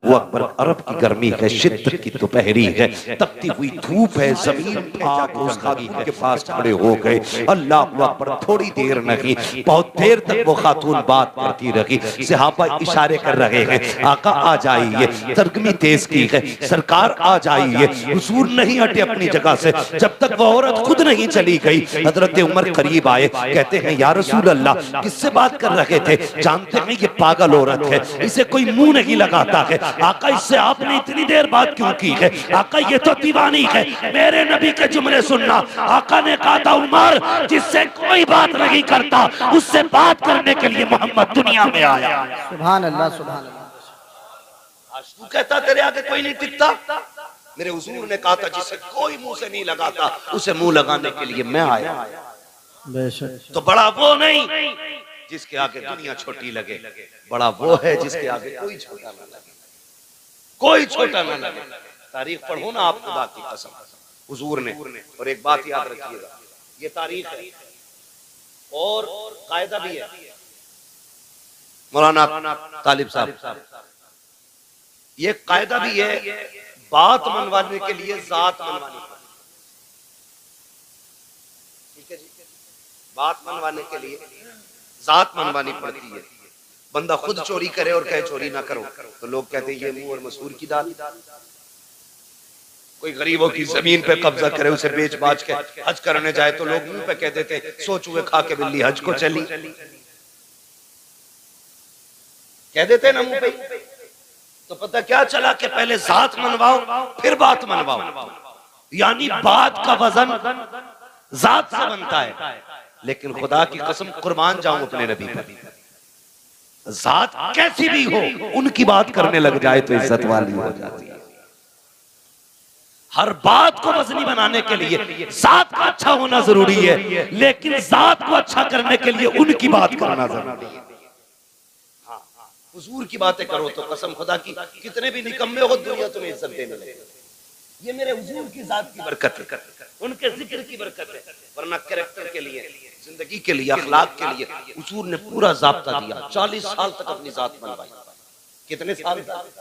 वो अकबर, अरब की गर्मी है, शिद्दत की दोपहरी है, तपती हुई धूप है, जमीन भाग उसकी के पास खड़े हो गए। अल्लाह अकबर, थोड़ी देर नहीं, बहुत देर तक वो खातून बात करती रही। सहाबा इशारे कर रहे हैं, आका आ जाइए, तरगमी तेज की है, सरकार आ जाइए। हुजूर नहीं हटे अपनी जगह से जब तक वो औरत खुद नहीं चली गई। हजरत उमर करीब आए, कहते हैं या रसूल अल्लाह, किससे बात कर रहे थे? जानते हैं ये पागल औरत है, इसे कोई मुंह नहीं लगाता है। आका, इससे आपने इतनी देर बात क्यों की है? आका, ये तो दीवानी है, मेरे नबी के जुमले सुनना। आका ने कहा था, उमर, जिससे कोई बात नहीं करता उससे बात करने के लिए मोहम्मद दुनिया में आया। सुभान अल्लाह, सुभान अल्लाह। आज तू कहता तेरे आगे कोई नहीं टिकता। मेरे हुजूर ने कहा था, जिसे कोई मुंह से नहीं लगाता उसे मुंह लगाने के लिए मैं आया। बेशक। तो बड़ा वो नहीं जिसके आगे दुनिया छोटी लगे, बड़ा वो है जिसके आगे कोई छोटा ना लगे, कोई छोटा ना लगे। तारीख पढ़ो ना आप, खुदा की कसम, हुजूर ने। और एक बात याद रखिएगा, ये तारीख है और कायदा भी है। मौलाना तालिब साहब, ये कायदा भी है, बात मनवाने के लिए जात मनवानी पड़ती है। ठीक है जी, बात मनवाने के लिए जात मनवानी पड़ती है। बंदा खुद चोरी करे और कहे चोरी ना करो, तो लोग कहते हैं ये मुंह और मसूर की दाल। कोई गरीबों की जमीन पे कब्जा करे, उसे बेच बाच के हज करने जाए तो लोग मुंह पे कह देते हैं सो चूहे खा के बिल्ली हज को चली, कह देते हैं ना मुंह पे। तो पता क्या चला कि पहले जात मनवाओ फिर बात मनवाओ, यानी बात का वजन जात से बनता है। लेकिन खुदा की कसम, कुर्बान जाऊं अपने नबी पर, जात कैसी भी हो उनकी बात करने लग जाए तो इज्जत वाली हो जाती है। हर बात को वजनी बनाने के लिए जात का अच्छा होना जरूरी है, लेकिन जात को अच्छा करने के लिए उनकी बात करना जरूरी है। हुजूर की बातें करो तो कसम खुदा की, कितने भी निकम्मे हो दुनिया तुम्हें इज्जत देने लगेगी। ये मेरे हुजूर की जात की बरकत है, उनके जिक्र की बरकत है। वरना कैरेक्टर के लिए, जिंदगी के लिए, अखलाक के लिए हुजूर ने पूरा ज़ाब्ता दिया। 40 साल तक अपनी जात मनवाई। कितने साल तक?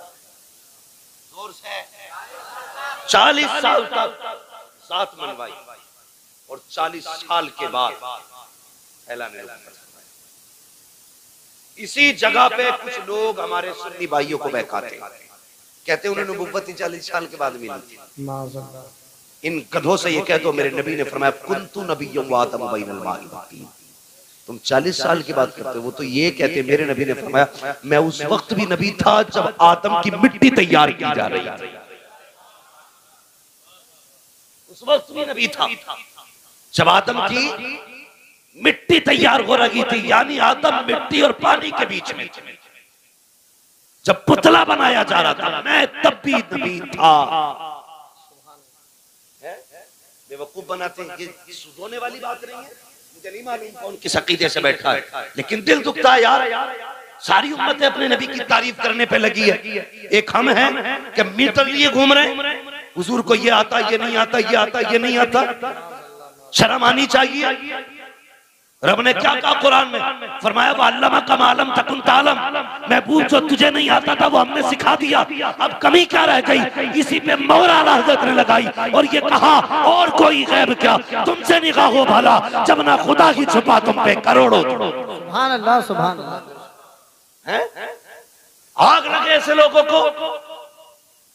जोर से 40 साल तक जात मनवाई, और 40 साल के बाद फैलाने लगा। इसी जगह पे कुछ लोग हमारे सुन्नी भाइयों को बहकाते हैं, कहते हैं उन्हें नबुव्वत 40 साल के बाद मिली थी। इन गधों से ये कह दो, मेरे नबी ने फरमाया कुन्तु नबिय्युम व आदम बैनल माइ वत्तीन। तुम 40 साल की बात करते हो, वो तो ये कहते, मेरे नबी ने फरमाया मैं उस वक्त भी नबी था जब आदम की मिट्टी तैयार की जा रही थी। उस वक्त भी नबी था जब आदम की मिट्टी तैयार हो रही थी, यानी आदम मिट्टी और पानी के बीच में जब पुतला बनाया जा रहा था, मैं तब भी नबी था। बेवकूफ बनाते हैं, ये सुधोने वाली बात नहीं है। मुझे नहीं मालूम कौन किस अकीदे से बैठा है, लेकिन दिल दुखता है यार। सारी उम्मतें अपने नबी की तारीफ करने पे लगी है, एक हम हैं कि मीटर लिए घूम रहे हैं। हुजूर को ये आता, ये नहीं आता, ये आता, ये नहीं आता। शर्म आनी चाहिए। रब ने क्या कहा कुरान में? फरमाया वअल्लमा कमा लम तकुन तालम, महबूब जो तुझे नहीं आता था वो हमने सिखा दिया। अब कमी क्या रह गई? इसी पे मोहर आला हज़रत ने लगाई और ये कहा और कोई गैब क्या, तुमसे निगाहो भला जब ना खुदा ही छुपा तुम पे करोड़ों। सुभान अल्लाह, सुभान अल्लाह। आग लगे ऐसे लोगों को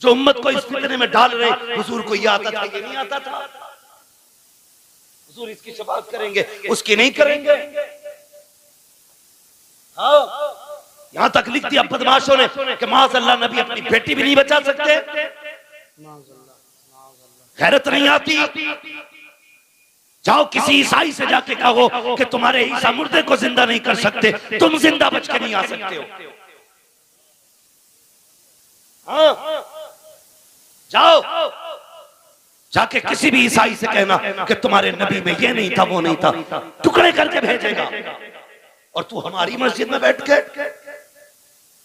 जो उम्मत को इस फितने में डाल रहे। हुजूर को ये आता था, ये नहीं आता था। हुजूर इसकी शफाअत करेंगे, उसकी नहीं करेंगे। हाँ, यहां तक लिख दिया बदमाशों ने कि माज़अल्लाह नबी अपनी बेटी भी नहीं बचा सकते। गैरत नहीं आती। जाओ किसी ईसाई से जाके कहो कि तुम्हारे ईसा मुर्दे को जिंदा नहीं कर सकते, तुम जिंदा बच के नहीं आ सकते हो। हाँ, जाओ जाके किसी भी ईसाई से कहना कि तुम्हारे नबी में ये नहीं था, वो नहीं था, टुकड़े करके भेजेगा। और तू हमारी मस्जिद में बैठ के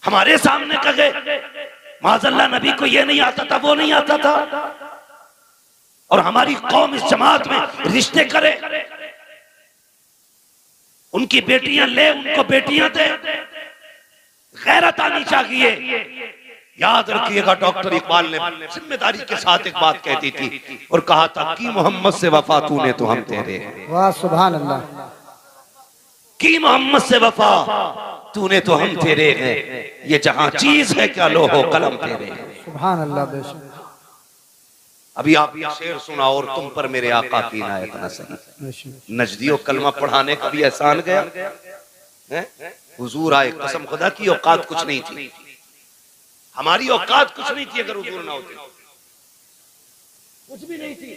हमारे सामने कहे माज़अल्लाह नबी को ये नहीं आता था, वो नहीं आता था, और हमारी कौम इस जमात में रिश्ते करे, उनकी बेटियां ले, उनको बेटियां दे। गैरत आनी चाहिए। याद रखिएगा, डॉक्टर इकबाल ने जिम्मेदारी के साथ एक बात कहती थी और कहा था कि मोहम्मद से वफा तूने तो हम तेरे। वाह सुभान अल्लाह। कि मोहम्मद से वफा तूने तो हम तेरे हैं, ये जहां चीज है क्या लोहो कलम तेरे हैं। सुभान अल्लाह। बेशक अभी आप ये शेर सुना, और तुम पर मेरे आका की इनायत न सही। नजदियों कलमा पढ़ाने का भी एहसान गया है। हुजूर आए, कसम खुदा की औकात कुछ नहीं थी, हमारी औकात कुछ नहीं थी अगर हुजूर ना होते, कुछ भी नहीं थी।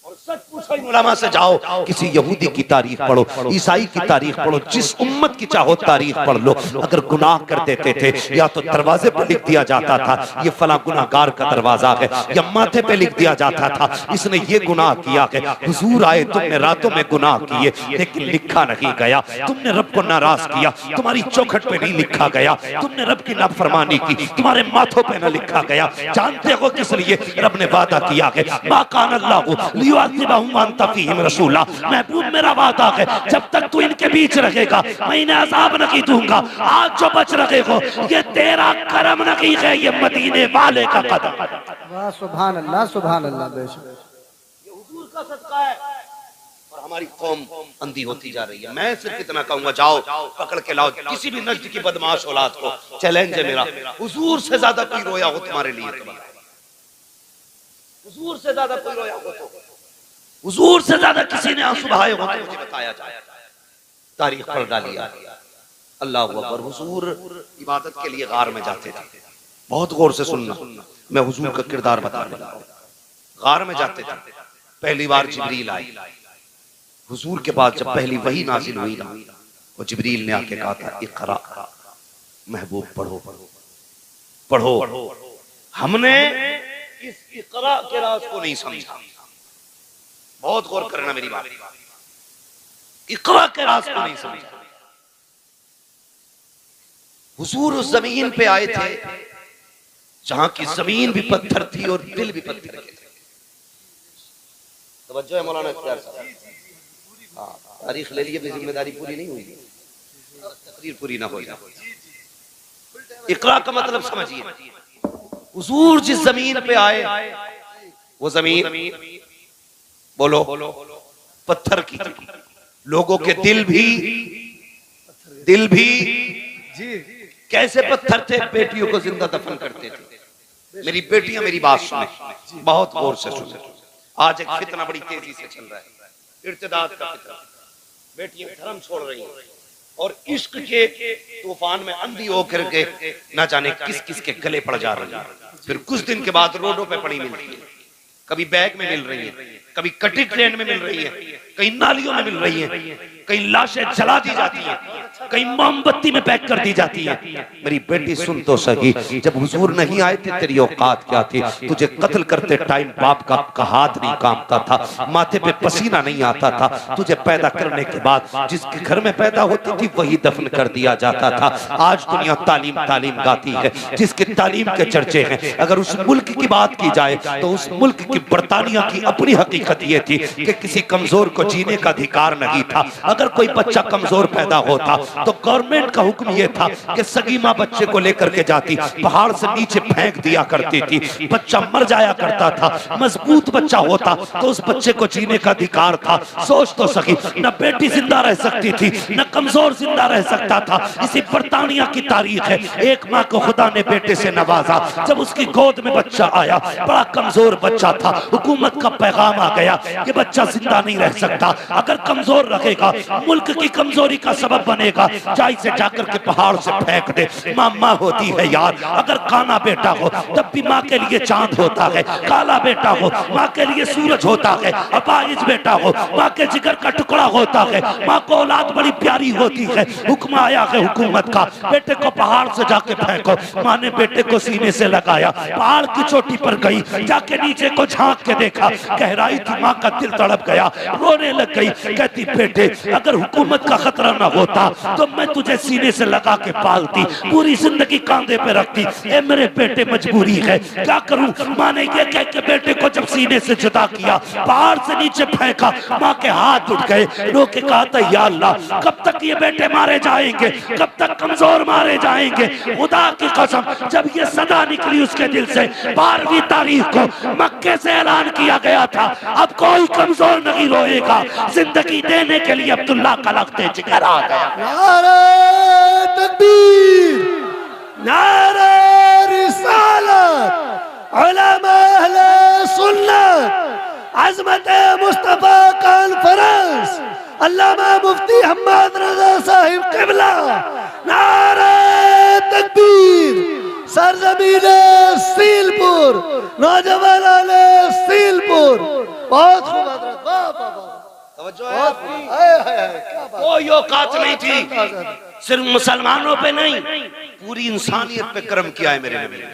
और सच पूछो उलमा से, जाओ किसी यहूदी की तारीख पढ़ो, ईसाई की तारीख पढ़ो, जिस उम्मत की चाहो तारीख पढ़ लो, अगर गुनाह कर देते थे या तो दरवाजे पर लिख दिया जाता था ये फला गुनाहगार का दरवाजा है, या माथे पे लिख दिया जाता था इसने ये गुनाह किया है। हुजूर आए, तुमने रातों में गुनाह किए लेकिन लिखा नहीं गया, तुमने रब को नाराज किया, तुम्हारी चौखट पे नहीं लिखा गया, तुमने रब की नाफरमानी की, तुम्हारे माथों पे न लिखा गया। जानते हो किस लिए? रब ने वादा किया है, मा कान अल्लाहु रसूला, महबूब मेरा वादा है जब तक तू इनके बीच रहेगा मैं इन्हें अज़ाब नहीं दूंगा। आज जो बच रहे हो ये तेरा करम नहीं है, ये मदीने वाले का कदम। वाह सुभान अल्लाह सुभान अल्लाह। बेशक ये हुजूर का सदका है। और हमारी कौम अंधी होती जा रही है। मैं सिर्फ इतना कहूंगा, जाओ पकड़ के लाओ किसी भी नज्द की बदमाश औलाद को, चैलेंज है मेरा, हुजूर से ज्यादा कोई रोया हो तुम्हारे लिए, हुजूर से ज्यादा कोई रोया हो तो, हुजूर से ज्यादा किसी ने आंसू बहाए हो तो मुझे बताया जाए। तारीख पढ़ डालिए। अल्लाह अकबर। हुजूर इबादत के लिए गार में जाते थे, बहुत गौर से सुनना, मैं हुजूर का किरदार बताने लगा। गार में जाते थे, पहली बार जिब्रील आए हुजूर के बाद, जब पहली वही नाजिल हुई ना, वो जिब्रील ने आके कहा था इक़रा, महबूब पढ़ो पढ़ो पढ़ो। हमने इस इक़रा के राज को नहीं समझा, बहुत गौर करना मेरी बात, इक़रा के राज को नहीं समझा। हुजूर उस जमीन पे आए थे जहां की जमीन भी पत्थर थी और दिल भी पत्थर के थे। तवज्जो है मौलाना इख्तियार साहब? हाँ, तारीख ले लिए, जिम्मेदारी पूरी नहीं हुई, तकरीर पूरी ना हो। इक़रा का मतलब समझिए, हुजूर जिस जमीन पे आए वो जमीन बोलो पत्थर की थी, लोगों के दिल भी कैसे पत्थर थे, बेटियों को जिंदा दफन करते थे। मेरी बेटियां मेरी बात सुने, बहुत गौर से सुने। आज एक फितना बड़ी तेजी से चल रहा है, इर्तिदाद का फितना। बेटियां धर्म छोड़ रही हैं और इश्क के तूफान में अंधी होकर के न जाने किस किस के गले पड़ जा रही है। फिर कुछ दिन के बाद रोडों पे पड़ी मिलती है, कभी बैग में मिल रही है, कभी कटिंग ट्रेन में मिल रही है, कहीं नालियों में मिल रही है, कहीं लाशें जला दी जाती हैं, कहीं मोमबत्ती में पैक कर दी जाती है। मेरी बेटी सुन तो सही, जब हुजूर नहीं आए थे तेरी औकात क्या थी? तुझे कत्ल करते टाइम बाप का हाथ नहीं कांपता था, माथे पे पसीना नहीं आता था। तुझे पैदा करने के बाद जिसके घर में पैदा होती थी वही दफन कर दिया जाता था। आज दुनिया तालीम तालीम गाती है, जिसके तालीम के चर्चे हैं। अगर उस मुल्क की बात की जाए तो उस मुल्क की बरतानिया की अपनी हकीकत ये थी कि किसी कमजोर को जीने का अधिकार नहीं था। अगर कोई बच्चा कमजोर पैदा होता तो गवर्नमेंट का हुक्म यह था कि सगी मां बच्चे को लेकर के जाती, पहाड़ से नीचे फेंक दिया करती थी, बच्चा मर जाया करता था। मजबूत बच्चा होता तो उस बच्चे को जीने का अधिकार था। सोच तो सकी, न बेटी जिंदा रह सकती थी न कमजोर जिंदा रह सकता था। इसी बरतानिया की तारीख है, एक माँ को खुदा ने बेटे से नवाजा, जब उसकी गोद में बच्चा आया बड़ा कमजोर बच्चा था, हुकूमत का पैगाम आ गया कि बच्चा जिंदा नहीं रह सकता, अगर कमजोर रहेगा मुल्क की कमजोरी का सबब बनेगा, जाई से जाकर के पहाड़ से फेंक दे। माँ माँ होती है यार, अगर काना बेटा हो तब भी माँ के लिए चांद होता है, काला बेटा हो माँ के लिए सूरज होता है, अपाहिज बेटा हो माँ के जिगर का टुकड़ा होता है। माँ को औलाद बड़ी प्यारी होती है। हुक्म आया है हुकूमत का, बेटे को पहाड़ से जाके फेंको। माँ ने बेटे को सीने से लगाया, पहाड़ की चोटी पर गई, जाके नीचे को झांक के देखा, गहराई थी, माँ का दिल तड़प गया, रोने लग गई, कहती बेटे अगर हुकूमत का खतरा ना होता तो मैं तुझे सीने से लगा के पालती, पूरी जिंदगी कांधे पे रखती। ए मेरे बेटे मजबूरी है, क्या करूं? माँ ने ये कह के बेटे को जब सीने से जुदा किया, पहाड़ से नीचे फेंका, माँ के हाथ उठ गए। रो के कहा था, या अल्लाह कब तक ये बेटे मारे जाएंगे, कब तक कमजोर मारे जाएंगे? खुदा की कसम जब ये सदा निकली उसके दिल से, 12वीं तारीख को मक्के से ऐलान किया गया था, अब कोई कमजोर नहीं रोएगा। जिंदगी देने के लिए अब्दुल्ला का लख्ते जिगर आ गया। नारे तकबीर, नारे रिसालत, उलमा अहले सुन्नत, अज़मत मुस्तफा कॉन्फ्रेंस, अल्लामा मुफ्ती हम्मद रजा साहिब किबला, नारे तकबीर, सरजमीने सीलपुर, नौजवान सीलपुर। बहुत खूब हज़रत, वाह वाह वाह, तवज्जो है। कोई औकात नहीं थी, सिर्फ मुसलमानों पे नहीं, पूरी इंसानियत पे कर्म किया है मेरे नबी ने।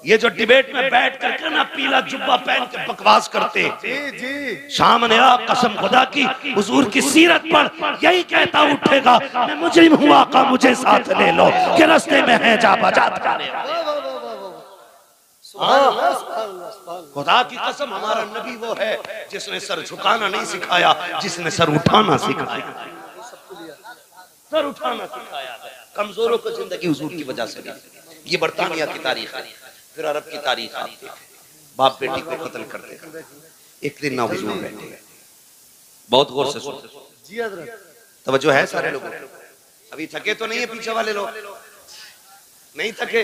ये जो डिबेट में बैठ करके ना पीला जुब्बा पहन के बकवास करते, सामने आ कसम खुदा की, हुजूर की सीरत पर यही कहता उठेगा, मैं मुजरिम हूँ आका मुझे साथ ले लो, कि रास्ते में है जा बजा। खुदा की कसम हमारा नबी वो है जिसने सर झुकाना नहीं सिखाया, जिसने सर उठाना सिखाया। सर उठाना सिखाया। कमजोरों को जिंदगी हुजूर की वजह से नहीं। ये बरतानिया की तारीख है, फिर अरब की तारीख आती है। बाप बेटी को कत्ल करते हैं। एक दिन ना हुजूर बैठे, बहुत गौर से सुनो, तवज्जो है सारे लोगों। अभी थके तो नहीं है पीछे वाले लोग, नहीं थके,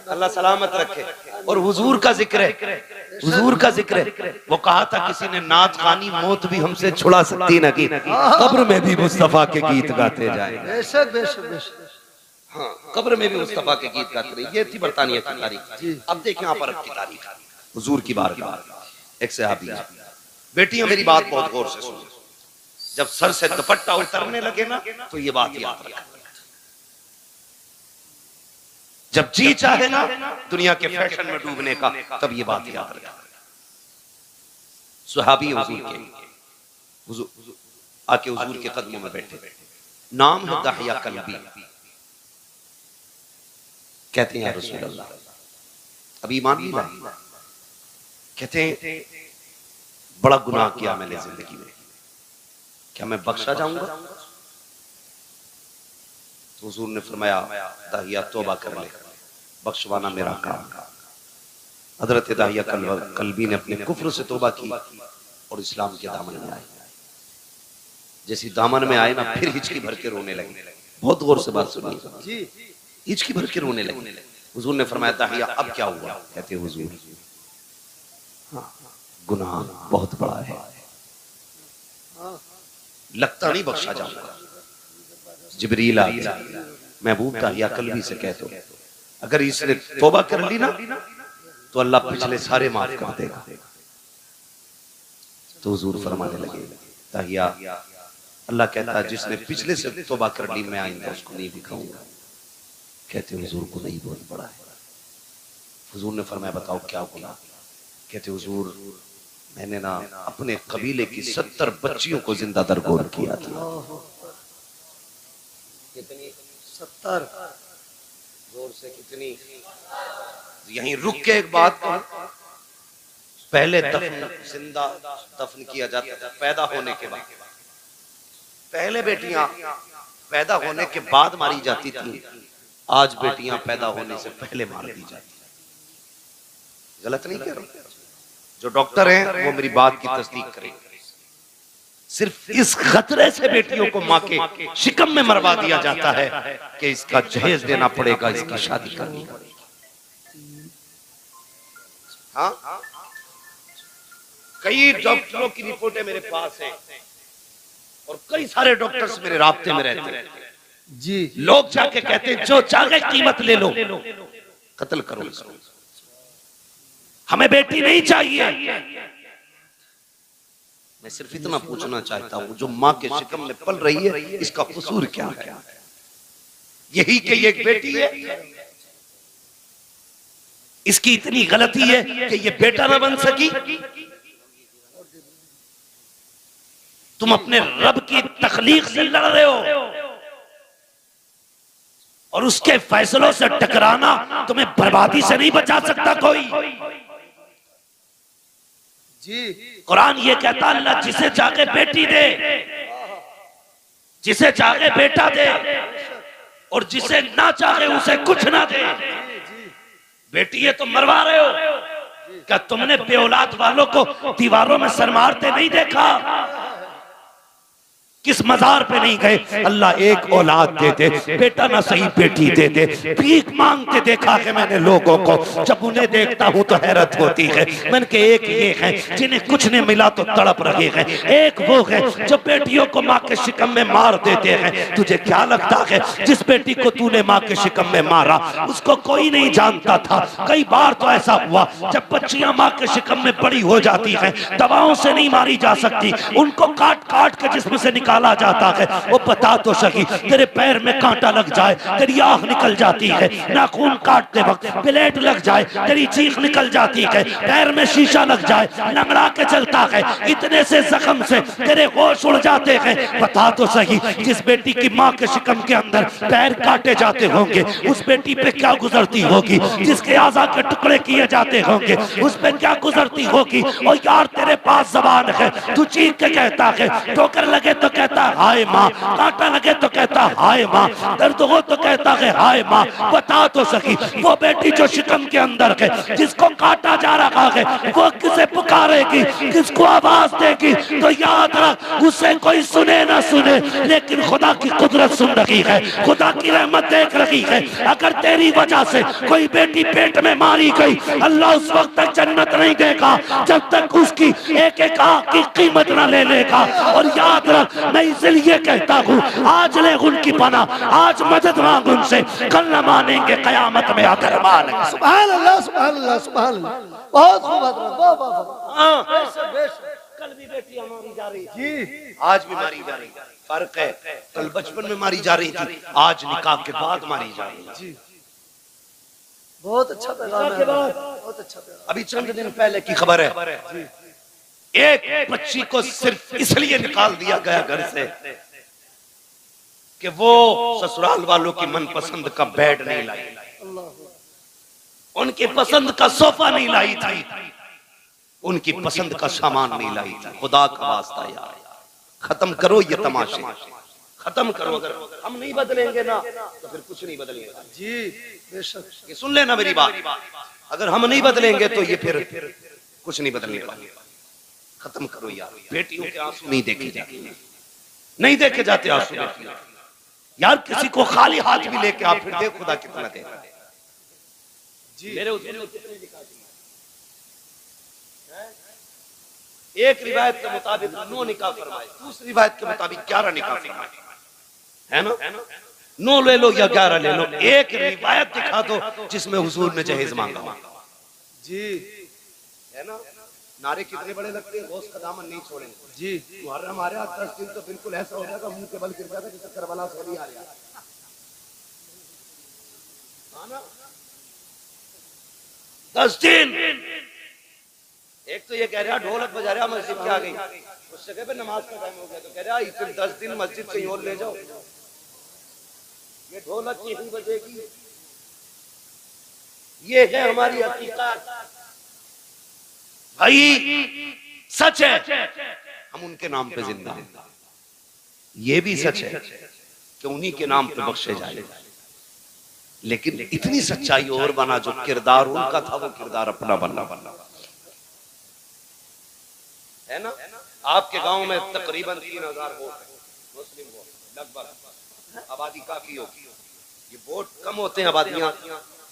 अल्लाह सलामत रखे। और हुजूर का जिक्र है, हुजूर का जिक्र है। वो कहा था किसी ने, नात खानी मौत भी हमसे छुड़ा सकती न की, कब्र में भी मुस्तफा के गीत गाते जाए। बेशक बेशक बेशक, हाँ, कब्र में भी मुस्तफा के गीत गाते रहे। ये थी बरतानिया की तारीख। अब देखें यहाँ पर की तारीख, हुजूर की बारगाह। एक सहाबी, बेटियां मेरी बात बहुत गौर से सुनो, जब सर से दुपट्टा उतरने लगे ना तो ये बात याद रखना, जब जी चाहे ना दुनिया के फैशन में डूबने का, तब ये बात याद रखना। सुहाबी हुजूर के, हुजूर आके हुजूर के कदमों में बैठे, नाम है दहिया कल्बी। कहते हैं या रसूल अल्लाह, अभी ईमान नहीं लाए। कहते हैं बड़ा गुनाह किया मैंने जिंदगी में, क्या मैं बख्शा जाऊंगा? तो हुजूर ने फरमाया, दाहिया तौबा कर ले, बख्शवाना मेरा काम। हजरत दाहिया कल्बी ने अपने कुफ्र से तौबा की और इस्लाम के दामन में आए। जैसी दामन में आए ना, फिर हिचकी भर के रोने लगे। बहुत गौर से बात सुनिए, हिचकी भर के रोने लगे। हुजूर ने फरमाया, दाहिया अब क्या हुआ? कहते हुजूर, गुनाह बहुत बड़ा है, लगता नहीं बख्शा जाऊंगा। जिब्रील आ गया, महबूब दाहिया कल्बी से कह दो, अगर इसने तौबा कर ली ना तो अल्लाह पिछले सारे माफ कर देगा। तो हुजूर फरमाने लगे, दाहिया, अल्लाह कहता है जिसने पिछले से तौबा कर ली मैं आइंदा उसको नहीं दिखाऊंगा। कहते हुजूर को नहीं बहुत बड़ा है। हुजूर ने फरमाया, बताओ क्या गुनाह? कहते हुजूर, मैंने ना अपने कबीले की 70 बच्चियों को जिंदा दरगोर किया था। कितनी? 70। जोर से कितनी? यहीं रुक के एक बात कहूं, पहले जिंदा दफन किया जाता था पैदा होने के बाद। पहले बेटियां पैदा होने के बाद मारी जाती थी, आज बेटियां पैदा होने से पहले मार दी जाती। गलत नहीं कह रहा, जो डॉक्टर हैं वो मेरी बात की तस्दीक करेंगे। सिर्फ इस खतरे से बेटियों को माँ के शिकम में मरवा दिया जाता है कि इसका जहेज देना पड़ेगा, इसकी शादी करनी पड़ेगी। हाँ, कई डॉक्टरों की रिपोर्टें मेरे पास हैं और कई सारे डॉक्टर्स मेरे राब्ते में रहते हैं जी। लोग जाके कहते हैं जो चाहे कीमत ले लो, कत्ल करो इसको, हमें बेटी नहीं चाहिए। मैं सिर्फ इतना पूछना चाहता हूं, जो माँ के शिकम में पल रही है इसका कसूर क्या है? यही कि ये एक बेटी है, इसकी इतनी गलती है कि ये बेटा ना बन सकी। तुम अपने रब की तखलीक से लड़ रहे हो और उसके फैसलों से टकराना तुम्हें बर्बादी से नहीं बचा सकता कोई। जी कुरान ये कहता अल्लाह जिसे चाहे बेटी दे, जिसे चाहे बेटा दे और जिसे ना चाहे उसे कुछ ना दे। बेटी ये तुम मरवा रहे हो, क्या तुमने बेऔलाद वालों को दीवारों में सर मारते नहीं देखा? किस मजार पे नहीं गए अल्लाह एक औलाद दे दे, बेटा ना सही बेटी दे दे। भीख मांगते देखा है मैंने लोगों को, जब उन्हें देखता हूं तो हैरत होती है। मैंने के एक ये है जिन्हें कुछ नहीं मिला तो तड़प रहे हैं, एक वो है जो बेटियों को माँ के शिकम में मार देते हैं। तुझे क्या लगता है जिस बेटी को तूने माँ के शिकम में मारा उसको कोई नहीं जानता था? कई बार तो ऐसा हुआ जब बच्चियां माँ के शिकम में बड़ी हो जाती हैं, दवाओं से नहीं मारी जा सकती, उनको काट काट के जिस्म से निकाला जाता है। वो बता तो सही, तेरे पैर में कांटा लग जाए तेरी आंख निकल जाती है, नाखून काटते वक्त ब्लेड लग जाए तेरी चीख निकल जाती है, पैर में शीशा लग जाए लंगड़ा के चलता है, इतने से जख्म से तेरे होश उड़ जाते हैं। बता तो सही, जिस बेटी की माँ के शिकम के अंदर पैर काटे जाते होंगे उस बेटी पे क्या गुजरती होगी? जिसके आज़ा के टुकड़े किए जाते होंगे उस पे क्या गुजरती होगी? और यार तेरे पास जबान है, तू चीख के कहता है, ठोकर लगे तो कहता है हाय माँ, कांटा लगे तो कहता है हाय माँ, दर्द हो तो कहता है हाय माँ। बता तो सकी वो बेटी जो शिकम के अंदर है जिसको काटा जा रहा है वो किसे पुकारेगी, किसको आवाज देगी? तो याद रख उसे कोई सुने ना सुने लेकिन खुदा की कुदरत सुन रही है, खुदा की रहमत देख रही है। अगर तेरी वजह से कोई बेटी पेट में मारी गई अल्लाह उस वक्त तक जन्नत नहीं देगा जब तक उसकी एक एक आंख की कीमत ना ले लेगा। और याद रख मैं इसलिए कहता हूँ आज ले उनकी पना, आज मदद मांग उनसे, कल न मानेंगे कयामत में आकर मानेंगे। सुभान अल्लाह सुभान अल्लाह सुभान अल्लाह। बहुत खूब हजरत, वाह वाह वाह। बेशक बेशक। कल भी बेटियां मारी जा रही जी, आज भी मारी जा रही। फर्क है, कल बचपन में मारी जा रही थी, आज निकाह के बाद मारी जा रही है। जी बहुत अच्छा पैगाम है, बहुत अच्छा पैगाम। अभी चंद दिन पहले की खबर है, एक बच्ची को सिर्फ इसलिए निकाल दिया गया घर से कि वो ससुराल वालों की मनपसंद का बेड नहीं लाई, उनकी पसंद का सोफा नहीं लाई थी, उनकी पसंद का सामान नहीं लाई थी। खुदा का वास्ता यार, खत्म करो ये तमाशे, खत्म करो। अगर हम नहीं बदलेंगे ना तो फिर कुछ नहीं बदलेगा। जी बेशक। ये सुन लेना मेरी बात, अगर हम नहीं बदलेंगे तो ये फिर कुछ नहीं बदलने वाला। खत्म करो यार, बेटियों के आंसू नहीं देखे जाते, नहीं देखे जाते आंसू यार। किसी को खाली हाथ भी लेके आप फिर देख खुदा कितना दे जी। मेरे एक रिवायत के मुताबिक 9 निकाह फरमाए, दूसरी रिवायत के मुताबिक 11 निकाह फरमाए, है ना? 9 ले लो या 11 ले लो, एक रिवायत दिखा दो जिसमें हुजूर ने जहेज मांगा जी, है ना? नारे कितने बड़े लगते हैं, गौस का दामन नहीं छोड़ेंगे जी। मुहर्रम आ रहा 10 दिन तो बिल्कुल ऐसा हो जाएगा मुंह के बल गिर जाएगा जैसे करबला से नहीं आ रहा। 10 दिन, एक तो ये कह रहा ढोलक बजा रहा मस्जिद के आ गई, उस जगह पे नमाज का टाइम हो गया तो कह रहा फिर 10 दिन मस्जिद कहीं और ले जाओ, ये ढोलक यही बजेगी। ये है हमारी हकीकत भाई, सच है हम उनके नाम पे जिंदा हैं। ये भी सच है कि उन्हीं के नाम पे बख्शे जाए, लेकिन इतनी सच्चाई और बना जो किरदार उनका था वो किरदार अपना बनना है ना। आपके गांव में तकरीबन 3000 वोट है, मुस्लिम वोट लगभग, आबादी काफी होगी। ये वोट कम होते हैं, आबादियां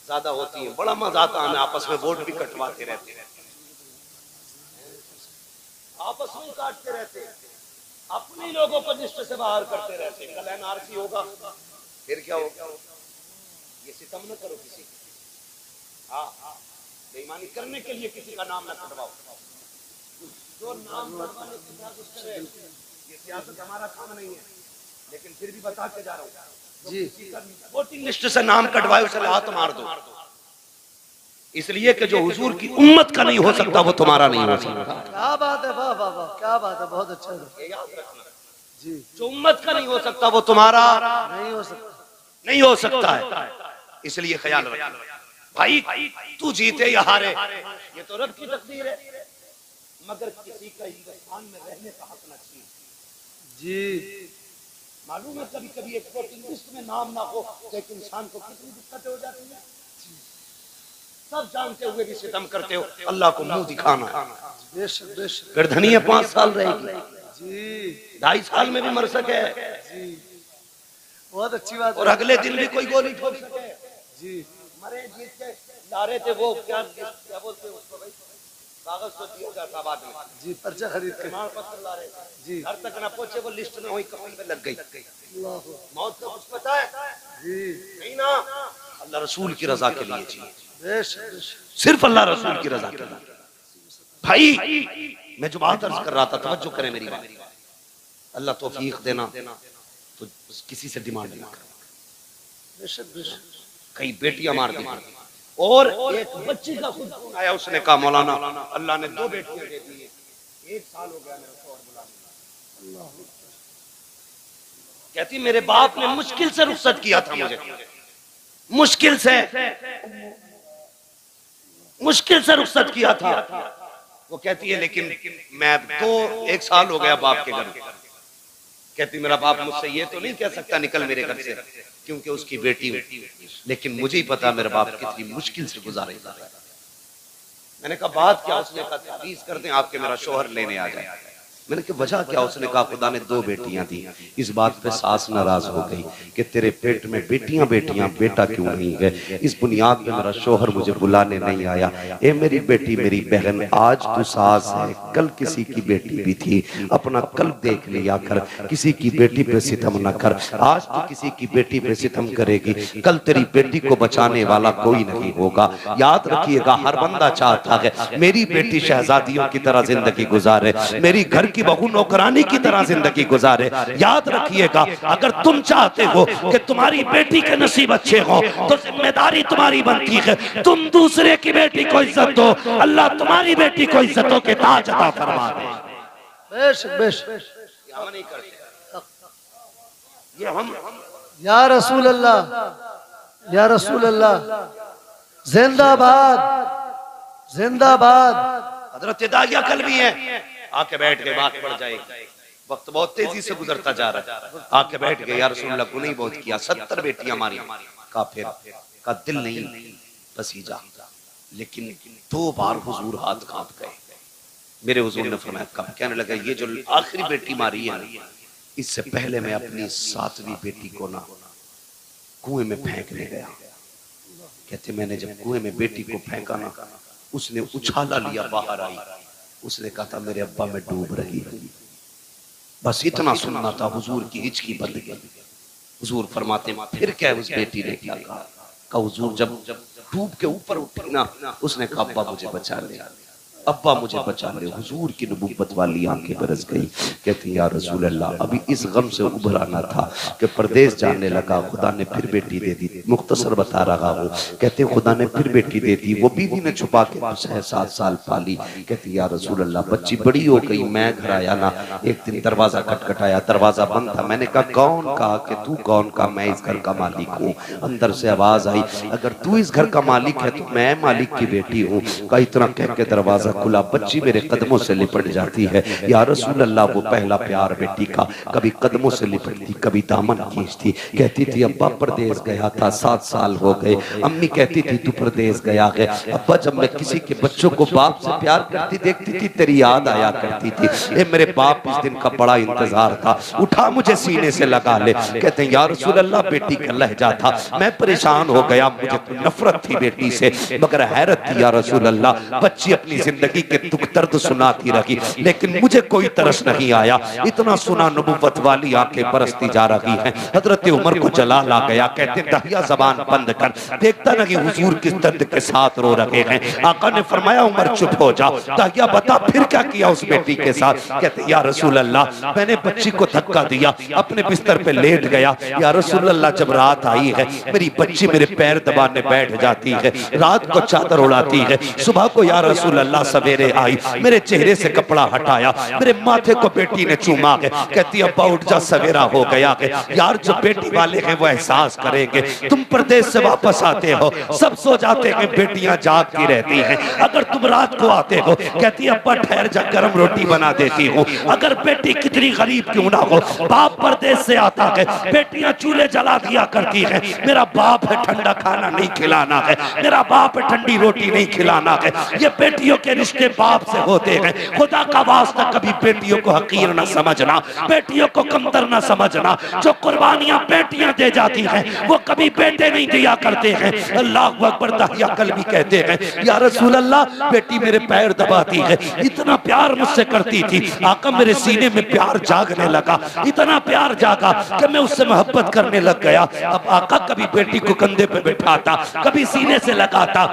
ज्यादा होती हैं। बड़ा मजा आता है, हमें आपस में वोट भी कटवाते रहते हैं, आपस में काटते रहते हैं, अपने लोगों को लिस्ट से बाहर करते रहते हैं। कल एनआरसी होगा फिर क्या होगा? ये सितम न करो किसी, हाँ बेईमानी करने के लिए किसी का नाम न कटवाओ, जो नाम कटवाने की साजिश करे। ये सियासत हमारा काम नहीं है, लेकिन फिर भी बता के जा रहा हूँ जी। वोटिंग लिस्ट से नाम कटवाए उसे हाथ मार दो, इसलिए कि जो हुजूर की उम्मत का नहीं हो सकता वो तुम्हारा नहीं हो सकता। क्या बात है, वाह वाह वाह, क्या बात है, बहुत अच्छा है। याद रखना जी, जो उम्मत का नहीं हो सकता वो तुम्हारा नहीं हो सकता। नहीं हो सकता है, इसलिए ख्याल रखना भाई। तू जीते या हारे ये तो रब की तकदीर है, मगर किसी का हिंदुस्तान में रहने का हक नसीब। जी, मालूम है कभी कभी एक वोटिंग लिस्ट में नाम ना हो तो एक इंसान को कितनी दिक्कतें हो जाती हैं। सब जानते हुए भी सितम करते हो, अल्लाह को मुंह दिखाना है। बेशक बेशक। गर्दनिया 5 साल रहेगी, जी 2.5 साल में भी मर सके जी, बहुत अच्छी बात और है। अगले दिन भी कोई गोली ठोक सके। जी, मरे जीत के ला रहे थे वो क्या बोलते हैं उसको भाई, कागज तो दिया जाता बाद में। जी, पर्चा खरीद के। प्रमाण पत्र ला रहे थे जी, घर तक ना पहुंचे, वो लिस्ट में वही कफन में लग गई। अल्लाह हू। मौत का कुछ पता है जी, नहीं ना, अल्लाह रसूल की रजा के लिए जी, बेशक बेशक। सिर्फ अल्लाह रसूल की रजा के लिए। भाई मैं जो बात अर्ज कर रहा था, तवज्जो करें मेरी बात। अल्लाह तौफीक देना तो किसी से डिमांड नहीं करना। बेशक बेशक। कई बेटियां मार दी और एक बच्ची का खुद फोन आया, उसने कहा मौलाना अल्लाह ने 2 बेटियां दे दी, 1 साल हो गया मेरे को और बुलाने। अल्लाह हू। कहती मेरे बाप ने मुश्किल से रुखसत किया था मुझे, मुश्किल से रुखसत किया था। वो कहती है लेकिन मैं 1 साल हो गया बाप के घर। कहती मेरा बाप मुझसे ये तो नहीं कह सकता निकल मेरे घर से, क्योंकि उसकी बेटी हूं, लेकिन मुझे ही पता मेरा बाप कितनी मुश्किल से गुजारेगा। मैंने कहा बात क्या? उसने कहा ताबीज कर दें आपके मेरा शोहर लेने आ जाए। मैंने कहा वजह क्या? उसने कहा खुदा ने 2 बेटियां दी। इस बात पे सास नाराज हो गई कि तेरे पेट में बेटियां बेटियां, बेटा क्यों नहीं है? इस बुनियाद पे मेरा शोहर मुझे बुलाने नहीं आया। ए मेरी बेटी, मेरी बहन, आज तू सास है, कल किसी की बेटी भी थी। अपना कल देख लिया कर, किसी की बेटी पे सितम न कर। आज तू किसी की बेटी पे सितम करेगी, कल तेरी बेटी को बचाने वाला कोई नहीं होगा। याद रखिएगा, हर बंदा चाहता है मेरी बेटी शहजादियों की तरह जिंदगी गुजारे, मेरी घर की बहू नौकरानी की तरह जिंदगी गुजारे। याद रखिएगा, अगर तुम चाहते हो कि तुम्हारी बेटी के नसीब अच्छे हो तो जिम्मेदारी तुम्हारी बनती है तुम दूसरे की बेटी को इज्जत दो, अल्लाह तुम्हारी बेटी को इज्जतों के ताज अता फरमा दे। बेशक बेशक। नहीं करते ये हम। या रसूल अल्लाह, या रसूल अल्लाह, जिंदाबाद जिंदाबाद। हजरत दाहिया कल भी है, आके बैठ गए, बात बढ़ जाएगी। वक्त बहुत तेजी से गुजरता जा रहा है। आके बैठ गए, या रसूल अल्लाह गुनाह बहुत किया, 70 बेटियां मारी। काफिर का दिल नहीं पसीजा, लेकिन 2 बार हुजूर हाथ कांप गए। मेरे हुजूर ने फरमाया कब? कहने लगा ये जो आखिरी बेटी मारी है ना, इससे पहले मैं अपनी 7वीं बेटी को ना कुएं में फेंकने गया। कहते मैंने जब कुएं में बेटी को फेंका ना, उसने उछाला लिया, बाहर आई। उसने कहा था मेरे अब्बा मैं डूब रही हूं। बस इतना सुनना था, हुजूर की हिचकी बंद गई। हुजूर फरमाते फिर क्या उस बेटी ने क्या कहा? हुजूर जब डूब के ऊपर उठी ना, उसने कहा अब्बा मुझे बचा ले, अब्बा मुझे बचा ले। हुजूर की नबूवत वाली आंखें बरस गई। कहती या रसूल अल्लाह, अभी इस गम से उभरा ना था कि परदेश जाने लगा, खुदा ने फिर बेटी दे दी। मुख्तसर बता रहा हूँ। कहते खुदा ने फिर बेटी दे दी, वो बीवी ने छुपा के 7 साल पाली। कहती या रसूल अल्लाह, बच्ची बड़ी हो गई, मैं घर आया ना, एक दिन दरवाजा खटखटाया, दरवाजा बंद था। मैंने कहा कौन? कहा कि तू कौन? कहा मैं इस घर का मालिक हूँ। अंदर से आवाज आई, अगर तू इस घर का मालिक है तो मैं मालिक की बेटी हूँ। कहा इतना कह के दरवाजा खुला, बच्ची मेरे कदमों से लिपट जाती है। या रसूल अल्लाह, वो पहला प्यार बेटी का, कभी कदमों से लिपटती, कभी दामन खींचती। कहती थी अब्बा परदेश गया था, 7 साल हो गए। अम्मी कहती थी तू परदेश गया है। अब्बा जब मैं किसी के बच्चों को बाप से प्यार करती देखती थी, तेरी याद आया करती थी। ए मेरे बाप इस दिन का बड़ा इंतजार था, उठा मुझे सीने से लगा ले। कहते हैं या रसूल अल्लाह, बेटी का लहजा था, मैं परेशान हो गया, मुझे तो नफरत थी बेटी से, मगर हैरत थी या रसूल अल्लाह, बच्ची अपनी जिंदगी जिंदगी के दुख दर्द सुनाती रही, लेकिन मुझे कोई तरस नहीं आया। इतना सुना नबुव्वत वाली आंखें बरसती जा रही हैं। हजरत उमर को जलाल आ गया, कहते दहिया जबान बंद कर, देखता ना कि हुजूर किस दर्द के साथ रो रहे हैं। आका ने फरमाया उमर चुप हो जा। दहिया बता फिर क्या किया उस बेटी के साथ? कहते या रसूल अल्लाह, मैंने बच्ची को धक्का दिया, अपने बिस्तर पे लेट गया। या रसूल अल्लाह, जब रात आई है मेरी बच्ची मेरे पैर दबाने बैठ जाती है, रात को चादर उड़ाती है, सुबह को या रसूल अल्लाह सवेरे आई, मेरे चेहरे से कपड़ा हटाया, मेरे माथे को बेटी ने चूमा है। कहती अब्बा उठ जा, सवेरा हो गया है। यार जो बेटी वाले हैं वो एहसास करेंगे, तुम परदेश से वापस आते हो, सब सो जाते हैं, बेटियां जागती रहती हैं, अगर तुम रात को आते हो, कहती अब्बा ठहर जा, गरम रोटी बना देती हूँ। अगर बेटी कितनी गरीब क्यों ना हो, बाप परदेश से आता है, बेटियां चूल्हे जला दिया करती हैं, मेरा बाप है ठंडा खाना नहीं खिलाना है, मेरा बाप है ठंडी रोटी नहीं खिलाना है। ये बेटियों के रिश्ते बाप से होते हैं। खुदा का वास्ता कभी बेटियों को हकीर न समझना, बेटियों को कमतर न समझना। जो कुर्बानियां बेटियां दे जाती हैं वो कभी बेटे नहीं दिया करते हैं। अल्लाह अकबर। दहिया कल्बी कहते हैं या रसूल अल्लाह, बेटी मेरे पैर दबाती है, इतना प्यार मुझसे करती थी, आका मेरे सीने में प्यार जागने लगा, इतना प्यार जागा कि मैं उससे मोहब्बत करने लग गया। अब आका कभी बेटी को कंधे पे बैठाता, कभी सीने से लगाता।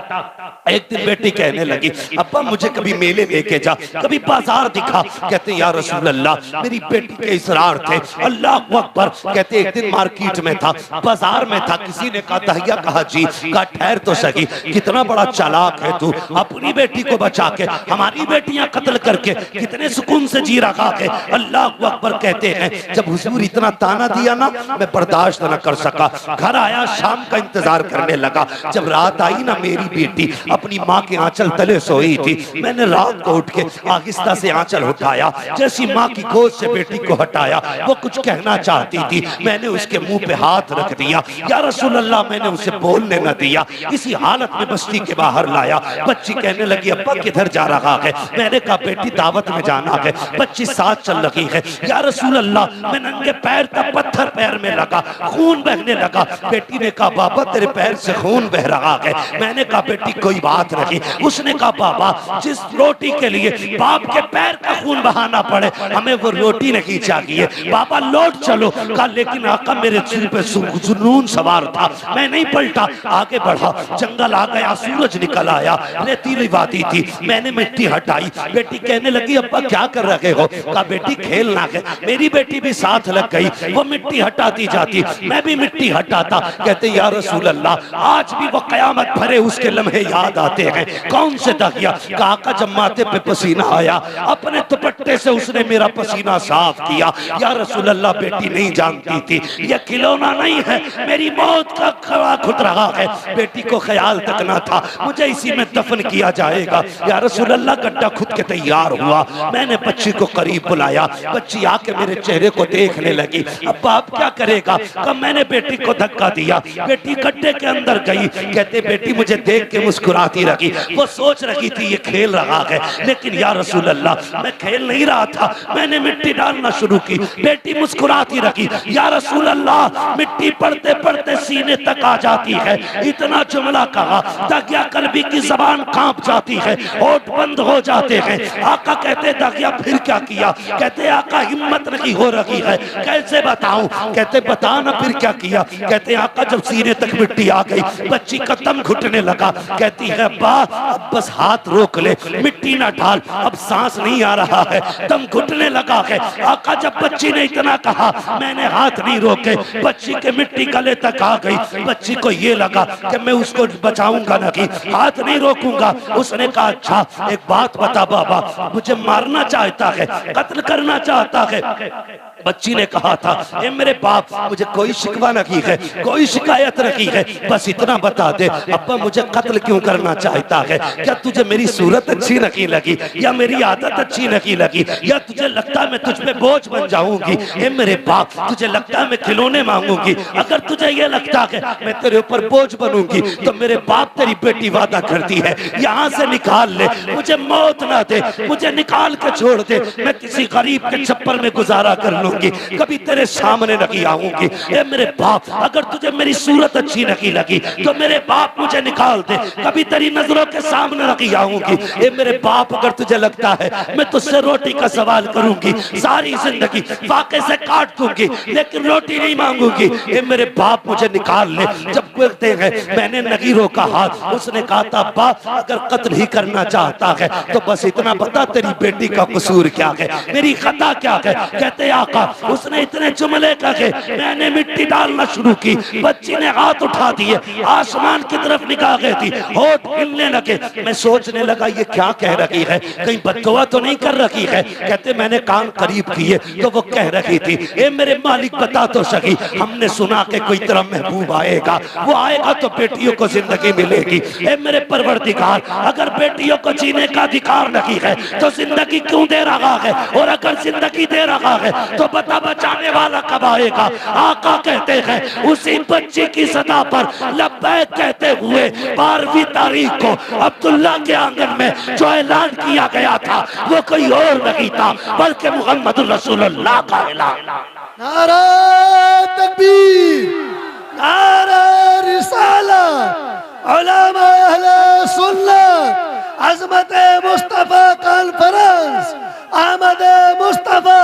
एक दिन बेटी कहने लगी अब्बा मुझे कभी मेले लेके जा, कभी बाजार दिखा। कहते या रसूल अल्लाह, मेरी बेटी के इसरार थे। अल्लाह अकबर। कहते एक दिन मार्केट में था, बाजार में था, किसी ने कहा दहिया कहा जी, कहा ठहर तो सही, कितना बड़ा चालाक है तू, अपनी बेटी को बचा के हमारी बेटियां कत्ल करके कितने सुकून से जी रहा है। अल्लाह अकबर। कहते हैं जब हुजूर इतना ताना दिया ना, मैं बर्दाश्त न कर सका, घर आया, शाम का इंतजार करने लगा। जब रात आई ना, मेरी बेटी अपनी माँ के आंचल तले सोई थी, मैंने रात को उठ के आहिस्ता से आंचल उठाया, जैसी माँ की गोद से बेटी को हटाया, वो कुछ कहना चाहती थी, मैंने उसके मुंह पे हाथ रख दिया। या रसूल अल्लाह, मैंने उसे बोलने न दिया, इसी हालत में बस्ती के बाहर लाया। बच्ची कहने लगी अब्बा किधर जा रहा है? मैंने कहा बेटी दावत में जाना है। बच्ची साथ चल रही है। या रसूल अल्लाह, मैं नंगे पैर तक पत्थर पैर में लगा, खून बहने लगा। बेटी ने कहा बाबा तेरे पैर से खून बह रहा है। मैंने कहा बेटी कोई बात नहीं। उसने कहा बाबा जिस रोटी के लिए बाप के पैर का खून बहाना पड़े, हमें वो रोटी नहीं चाहिए, बाबा लौट चलो। कहा लेकिन आका मेरे सिर पे जुनून सवार था, मैं नहीं पलटा, आगे बढ़ा। जंगल आ गया, सूरज निकल आया, रेतीली वादी थी, मैंने मिट्टी हटाई। बेटी कहने लगी अब्बा क्या कर रहे हो? कहा बेटी खेलना है। मेरी बेटी भी साथ लग गई, वो मिट्टी हटाती जाती, मैं भी मिट्टी हटाता। कहते या रसूल अल्लाह, आज भी वो कयामत भरे उसके लम्हे याद आते हैं। कौन से दहिया? काका जब माथे पे पसीना आया, अपने दुपट्टे से उसने मेरा पसीना साफ किया। या रसूल अल्लाह, बेटी नहीं जानती थी ये खिलौना नहीं है, मेरी मौत का खड़ा खुद रहा है। बेटी को ख्याल तक ना था मुझे इसी में दफन किया जाएगा। या रसूल अल्लाह, गड्ढा खुद के तैयार हुआ, मैंने बच्ची को करीब बुलाया, बच्ची आके मेरे चेहरे को देखने लगी। अब आप क्या करेगा? कब मैंने बेटी को धक्का दिया, बेटी गड्ढे के अंदर गई। कहते बेटी मुझे देख के मुस्कुराती रही, वो सोच रही थी ये खेल रहा है, लेकिन या रसूल अल्लाह मैं खेल नहीं रहा था, मैंने मिट्टी डालना शुरू की। बेटी मुस्कुराती रही। या रसूल अल्लाह, मिट्टी पड़ते पड़ते सीने तक आ जाती है। इतना जुमला कहा दगिया कल्बी की जबान कांप जाती है, होठ बंद हो जाते हैं। आका कहते दगिया फिर क्या किया? कहते आका हिम्मत नहीं हो रही है, कैसे बताऊं? कहते बता ना फिर क्या किया? कहते आका जब सीने तक मिट्टी आ गई, बच्ची का दम घुटने लगा। कहती है अब्बा अब बस हाथ रोक ले, मिट्टी ना डाल, अब सांस नहीं आ रहा है, दम घुटने लगा है। आका जब बच्ची ने इतना कहा, मैंने हाथ नहीं रोके, बच्ची के मिट्टी गले तक आ गई। बच्ची को ये लगा कि मैं उसको बचाऊंगा नहीं, हाथ नहीं रोकूंगा। उसने कहा अच्छा एक बात बता बाबा, मुझे मारना चाहता है, कत्ल करना चाहता है। बच्ची ने कहा था ए मेरे बाप, मुझे कोई शिकवा नहीं है, कोई शिकायत नहीं है, बस इतना बता दे अब्बा मुझे कत्ल क्यों करना चाहता है? क्या तुझे मेरी सूरत अच्छी नहीं लगी, या मेरी आदत अच्छी नहीं लगी, या तुझे लगता है मैं तुझ पे बोझ बन जाऊंगी? ए मेरे बाप, तुझे लगता है मैं खिलौने मांगूंगी? अगर तुझे ये लगता है मैं तेरे ऊपर बोझ बनूंगी तो मेरे बाप तेरी बेटी वादा करती है यहाँ से निकाल ले, मुझे मौत ना दे, मुझे निकाल के छोड़ दे, मैं किसी गरीब के छप्पर में गुजारा कर लूं। लूंगी, कभी तेरे सामने नहीं आऊंगी। ए मेरे बाप, अगर तुझे मेरी सूरत अच्छी नहीं लगी तो मेरे बाप मुझे निकाल दे, कभी तेरी नजरों के सामने नहीं आऊंगी। ए मेरे बाप, अगर तुझे लगता है मैं तुझसे रोटी का सवाल करूंगी, सारी जिंदगी फाके से काट दूंगी, लेकिन रोटी नहीं मांगूंगी। ए मेरे बाप, मुझे निकाल ले। जब कहते हैं मैंने नहीं रोका हाथ, उसने कहा था अब्बा, अगर कत्ल ही करना चाहता है तो बस इतना बता तेरी बेटी का कसूर क्या है, मेरी खता क्या है। कहते आका, उसने इतने जुमले कहे, मैंने मिट्टी डालना शुरू की, बच्ची ने हाथ उठा दिए, आसमान की तरफ निगाह गई थी, होठ हिलने लगे। मैं सोचने लगा ये क्या कह रही है, कहीं बददुआ तो नहीं कर रही है। कहते मैंने कान करीब किए तो वो कह रही थी, ए मेरे मालिक बता तो सही, हमने सुना कि कोई तेरा महबूब आएगा, वो आएगा तो बेटियों को जिंदगी मिलेगी। ए मेरे परवरदिगार, अगर बेटियों को जीने का अधिकार नहीं है तो जिंदगी क्यों दे रहा है, और अगर जिंदगी दे रहा है तो बता बचाने वाला कब आएगा। आका कहते हैं उसी बच्ची की सदा पर लब्बैक कहते हुए 12वीं तारीख को अब्दुल्ला के आंगन में जो ऐलान किया गया था वो कोई और नहीं था बल्कि मोहम्मद रसूलुल्लाह का ऐलान। नारा तकबीर, नारा रिसालत, उलमा अहले सुन्नत, अज़मत मुस्तफा कॉन्फ्रेंस, आमद मुस्तफा,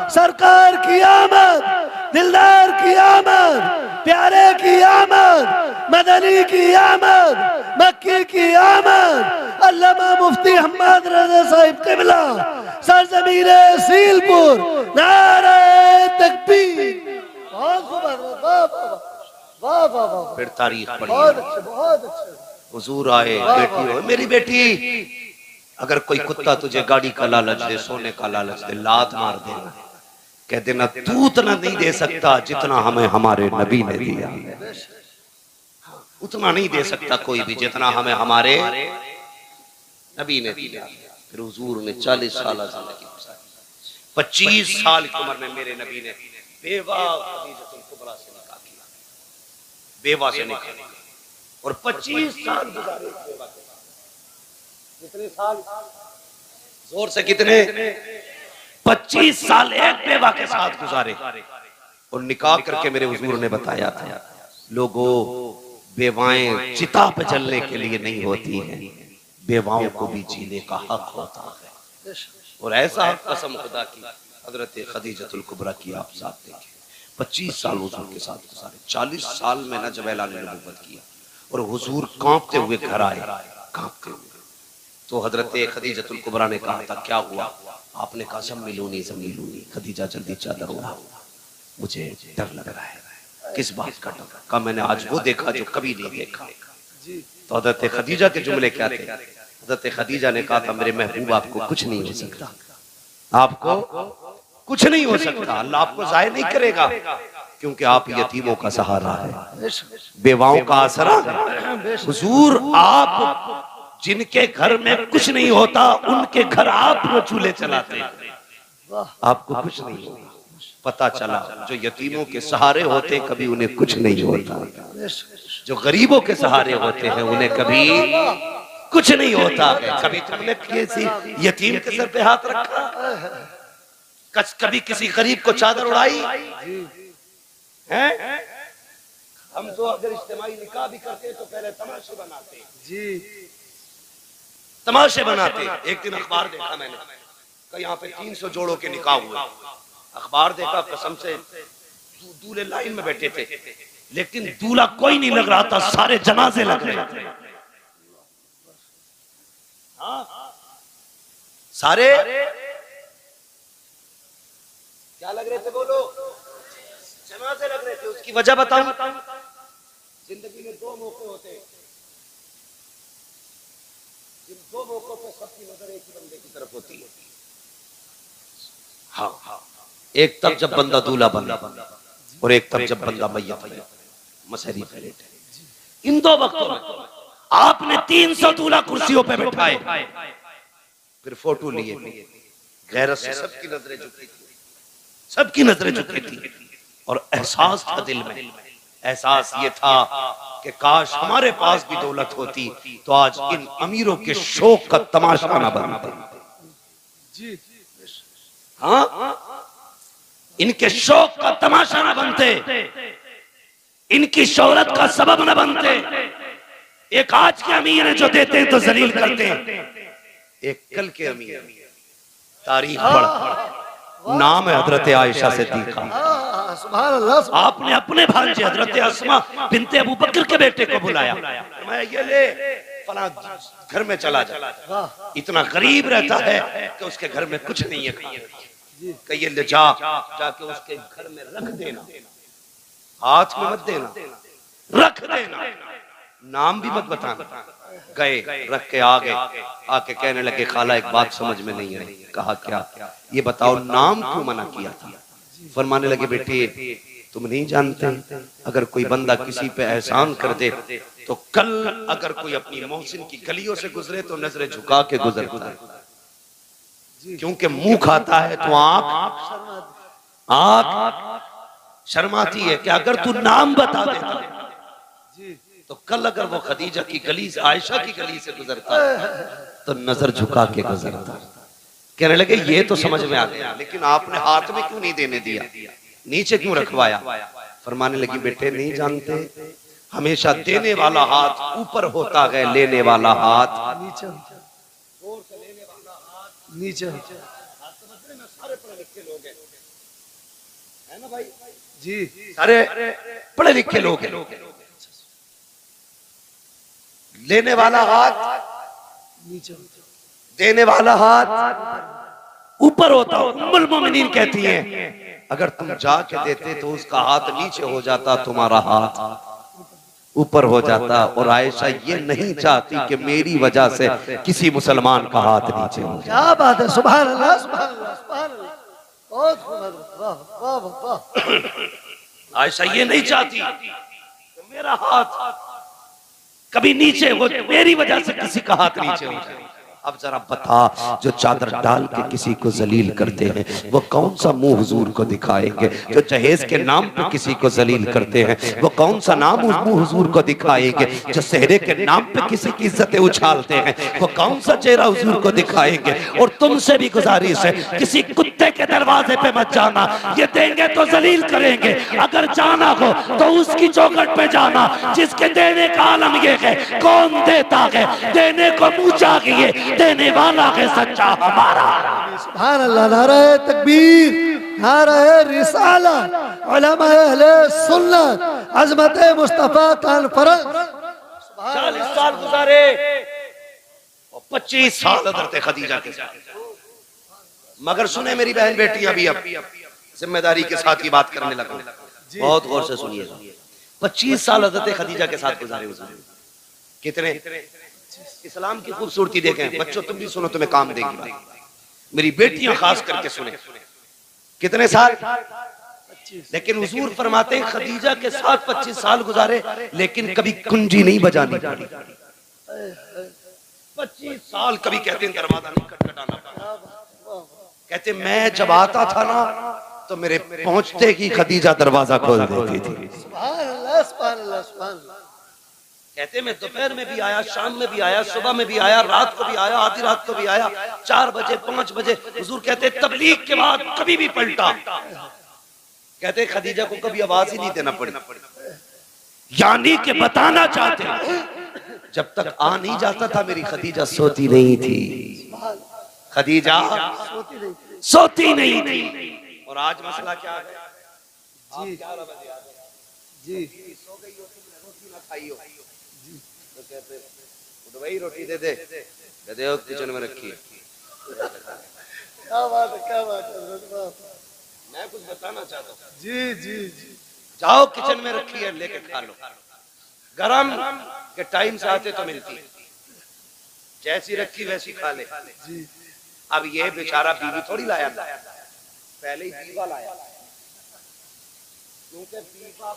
सरकार की आमद, दिलदार की आमद, प्यारे की आमद, मदनी की आमद, मक्की की आमद, अल्लामा मुफ्ती हम्मद रज़ा साहिब क़िबला, सरज़मीर सीलपुर, नारा तकबीर। बहुत खूब, वाह वाह वाह वाह, फिर तारीख पढ़ी, बहुत अच्छे, बहुत अच्छे। हुजूर आए, बेटी हो, मेरी बेटी, अगर कोई कुत्ता तुझे गाड़ी का लालच दे, सोने का लालच दे, लात मार देना, कह देना तू उतना नहीं दे सकता जितना हमें हमारे नबी ने दिया, उतना नहीं दे सकता कोई भी जितना हमें हमारे नबी ने दिया। फिर हुजूर ने 40 साल जिंदगी गुजारी, 25 साल की उम्र में मेरे नबी ने बेवा खदीजतुल कुबरा से निकाह किया, बेवा से निकाह किया, और 25 साल गुजारे बेवा के साथ। कितने साल, जोर से कितने, 25 साल एक बेवा के साथ गुजारे। और निकाह करके मेरे हुजूर ने बताया था, लोगों, बेवाएं चिता पे जलने के लिए नहीं होती हैं, बेवाओं को भी जीने का हक होता है। और ऐसा हक कसम खुदा की हजरत खदीजतुल कुबरा की आप साथ देखें, 25 साल हुजूर के साथ गुजारे, 40 साल में न जब ऐलान नबुव्वत किया और हुजूर कांपते हुए घर आए, कांपते हुए, तो हजरत खदीजतुल कुबरा ने कहा था क्या हुआ, आपने कहा ज़म्मिलूनी ज़म्मिलूनी, खदीजा जल्दी चादर ओढ़ाओ, मुझे डर लग रहा है। किस बात का डर? कहा मैंने आज वो देखा जो कभी नहीं देखा। तो हजरत खदीजा के जुमले क्या थे? हजरत खदीजा ने कहा था मेरे महबूब आपको कुछ नहीं हो सकता, आपको कुछ नहीं हो सकता, अल्लाह आपको ज़ाय नहीं करेगा, क्योंकि आप यतीमों का सहारा है, बेवाओं का आसरा। हुजूर आप जिनके घर में कुछ नहीं होता उनके घर आप वो चूल्हे चलाते हैं, आपको कुछ नहीं होगा। पता चला जो यतीमों के सहारे होते कभी उन्हें कुछ नहीं होता, जो गरीबों के सहारे होते हैं उन्हें कभी कुछ नहीं होता। कभी तुमने किसी यतीम के सर पे हाथ रखा, कभी किसी गरीब को चादर उड़ाई है? हम तो अगर इज्तिमाई निकाह भी करते तो पहले तमाशे बनाते जी, तमाशे बनाते। एक दिन अखबार देखा मैंने, कहीं यहाँ पे 300 जोड़ों के निकाह हुए, अखबार देखा, कसम से दूल्हे लाइन में बैठे थे, लेकिन दूल्हा कोई नहीं लग रहा था, सारे जनाजे लग रहे थे। सारे क्या लग रहे थे बोलो? जनाजे लग रहे थे। उसकी वजह बताऊं? जिंदगी में 2 मौके होते हैं, जिन 2 मौकों पे सबकी नजर एक ही बंदे की तरफ होती है। हाँ, एक तब जब बंदा दूल्हा बना और एक तब जब बंदा मैयत है, मसहरी पे लेटे। इन 2 वक्तों में आपने 300 दूल्हा कुर्सियों पे बैठाए, फिर फोटो लिए, गैरत से सबकी नजरें झुकी थी, सबकी नजरें झुकी थी, और एहसास था दिल में, एहसास ये था कि काश हमारे पास भी दौलत होती तो आज इन अमीरों के शौक का तमाशा ना बनता। हाँ, इनके शौक का तमाशा न बनते, इनकी शोहरत का सबब न बनते। एक आज के अमीर है जो देते हैं तो जलील करते हैं, एक कल के अमीर तारीफ पढ़, नाम है हजरत आयशा सिद्दीका। सुभान अल्लाह। आपने अपने भांजे हजरत अस्मा बिनते अबू बकर के बेटे को बुलाया, मैं ये ले फला घर में चला जा। इतना गरीब रहता है कि उसके घर में कुछ नहीं है खाने, कहिए ले जाके उसके घर में रख देना, हाथ में मत देना, रख देना, नाम भी मत बताना। गए, रख के आ गए, आके कहने लगे खाला एक बात समझ में नहीं आई। कहा क्या? ये बताओ नाम क्यों मना किया था? फरमाने लगे बेटे तुम नहीं जानते, अगर कोई बंदा किसी पे एहसान कर दे तो कल अगर कोई अपनी मोहसिन की गलियों से गुजरे तो नजरें झुका के गुजरता है, क्योंकि मुंह खाता है तो आंख शर्माती है कि अगर तू नाम बता देता तो कल अगर वो खदीजा की गली से, आयशा की गली से गुजरता तो नजर झुका के गुजरता। कहने लगे ये तो समझ में आ गया, लेकिन आपने हाथ में क्यों नहीं देने दिया, नीचे क्यों रखवाया? फरमाने लगी बेटे नहीं जानते, हमेशा देने वाला हाथ ऊपर होता है, लेने वाला हाथ नीचे नीचे। सारे पढ़े लिखे लोग हैं ना भाई जी, सारे पढ़े लिखे लोग हैं। लेने वाला हाथ नीचे, देने वाला हाथ ऊपर होता। उम्मुल मोमिनीन कहती हैं अगर तुम जाके देते तो उसका हाथ नीचे हो जाता, तुम्हारा हाथ ऊपर हो जाता। और आयशा ये नहीं चाहती कि मेरी वजह से किसी मुसलमान का हाथ नीचे हो जाए। क्या बात है, सुभान अल्लाह सुभान अल्लाह सुभान अल्लाह, बहुत खूब, वाह वाह वाह। आयशा ये नहीं चाहती कि मेरा हाथ कभी नीचे हो, मेरी वजह से किसी का हाथ नीचे हो जाए। अब जरा बता, जो चादर डाल के किसी को जलील करते हैं वो कौन सा मुंह हुजूर को दिखाएंगे? जो जहेज के नाम पे किसी को जलील करते हैं वो कौन सा नाम उस मुंह हुजूर को दिखाएंगे? जो सेहरे के नाम पे किसी की इज्जतें उछालते हैं वो कौन सा चेहरा हुजूर को दिखाएंगे? और तुमसे भी गुजारिश है, किसी कुत्ते के दरवाजे पे मत जाना, ये देंगे तो जलील करेंगे। अगर जाना हो तो उसकी चौखट पे जाना जिसके देने का आलम ये है, कौन देता है, देने को मुंह चाहिए, देने वाला है सच्चा हमारा। सुभान अल्लाह। नारे तकबीर, नारे रिसाला, उलमा अहले सुन्नत, अज़मत मुस्तफा कॉन्फ्रेंस। 40 साल गुजारे और 25 साल हज़रत खदीजा के साथ। मगर सुने मेरी बहन बेटी, अभी अब जिम्मेदारी के साथ ये बात करने लगा, बहुत गौर से सुनिएगा। 25 साल हज़रत खदीजा के साथ गुजारे हुजूर। कितने? इस्लाम की खूबसूरती देखें बच्चों, तुम भी सुनो, तुम्हें काम देगी। मेरी बेटियां खास करके सुने, कितने साल? लेकिन हुजूर फरमाते हैं खदीजा के साथ 25 साल गुजारे, लेकिन कभी कुंजी नहीं बजानी पड़ी। 25 साल कभी कहते हैं दरवाजा नहीं खटखटाना पड़ा। कहते मैं जब आता था ना तो मेरे पहुंचते ही खदीजा दरवाजा खोल देती थी। सुभान अल्लाह सुभान अल्लाह सुभान अल्लाह। कहते मैं दोपहर में भी आया, शाम में भी आया, सुबह में भी आया, रात को भी आया, आधी रात को भी आया, 4 बजे 5 बजे। हुजूर कहते तबलीग के बाद कभी भी पलटा। कहते खदीजा को कभी आवाज ही नहीं देना पड़ी, यानी कि बताना चाहते जब तक आ नहीं जाता था मेरी खदीजा सोती नहीं थी। खदीजा सोती नहीं थी। और आज मसला क्या है? जी जी, सो गई हो, रोटी ना खाई हो, तो कहते उठ भाई रोटी दे दे, कहते हो किचन में रखी है। क्या बात है, क्या बात है। मैं कुछ बताना चाहता हूँ। जी जी जी, जाओ किचन में रखी है, लेके खा लो। गरम के टाइम से आते तो मिलती, जैसी रखी वैसी खा ले। जी, अब ये बेचारा बीवी थोड़ी लाया था, पहले ही बीवा लाया, क्योंकि बीवा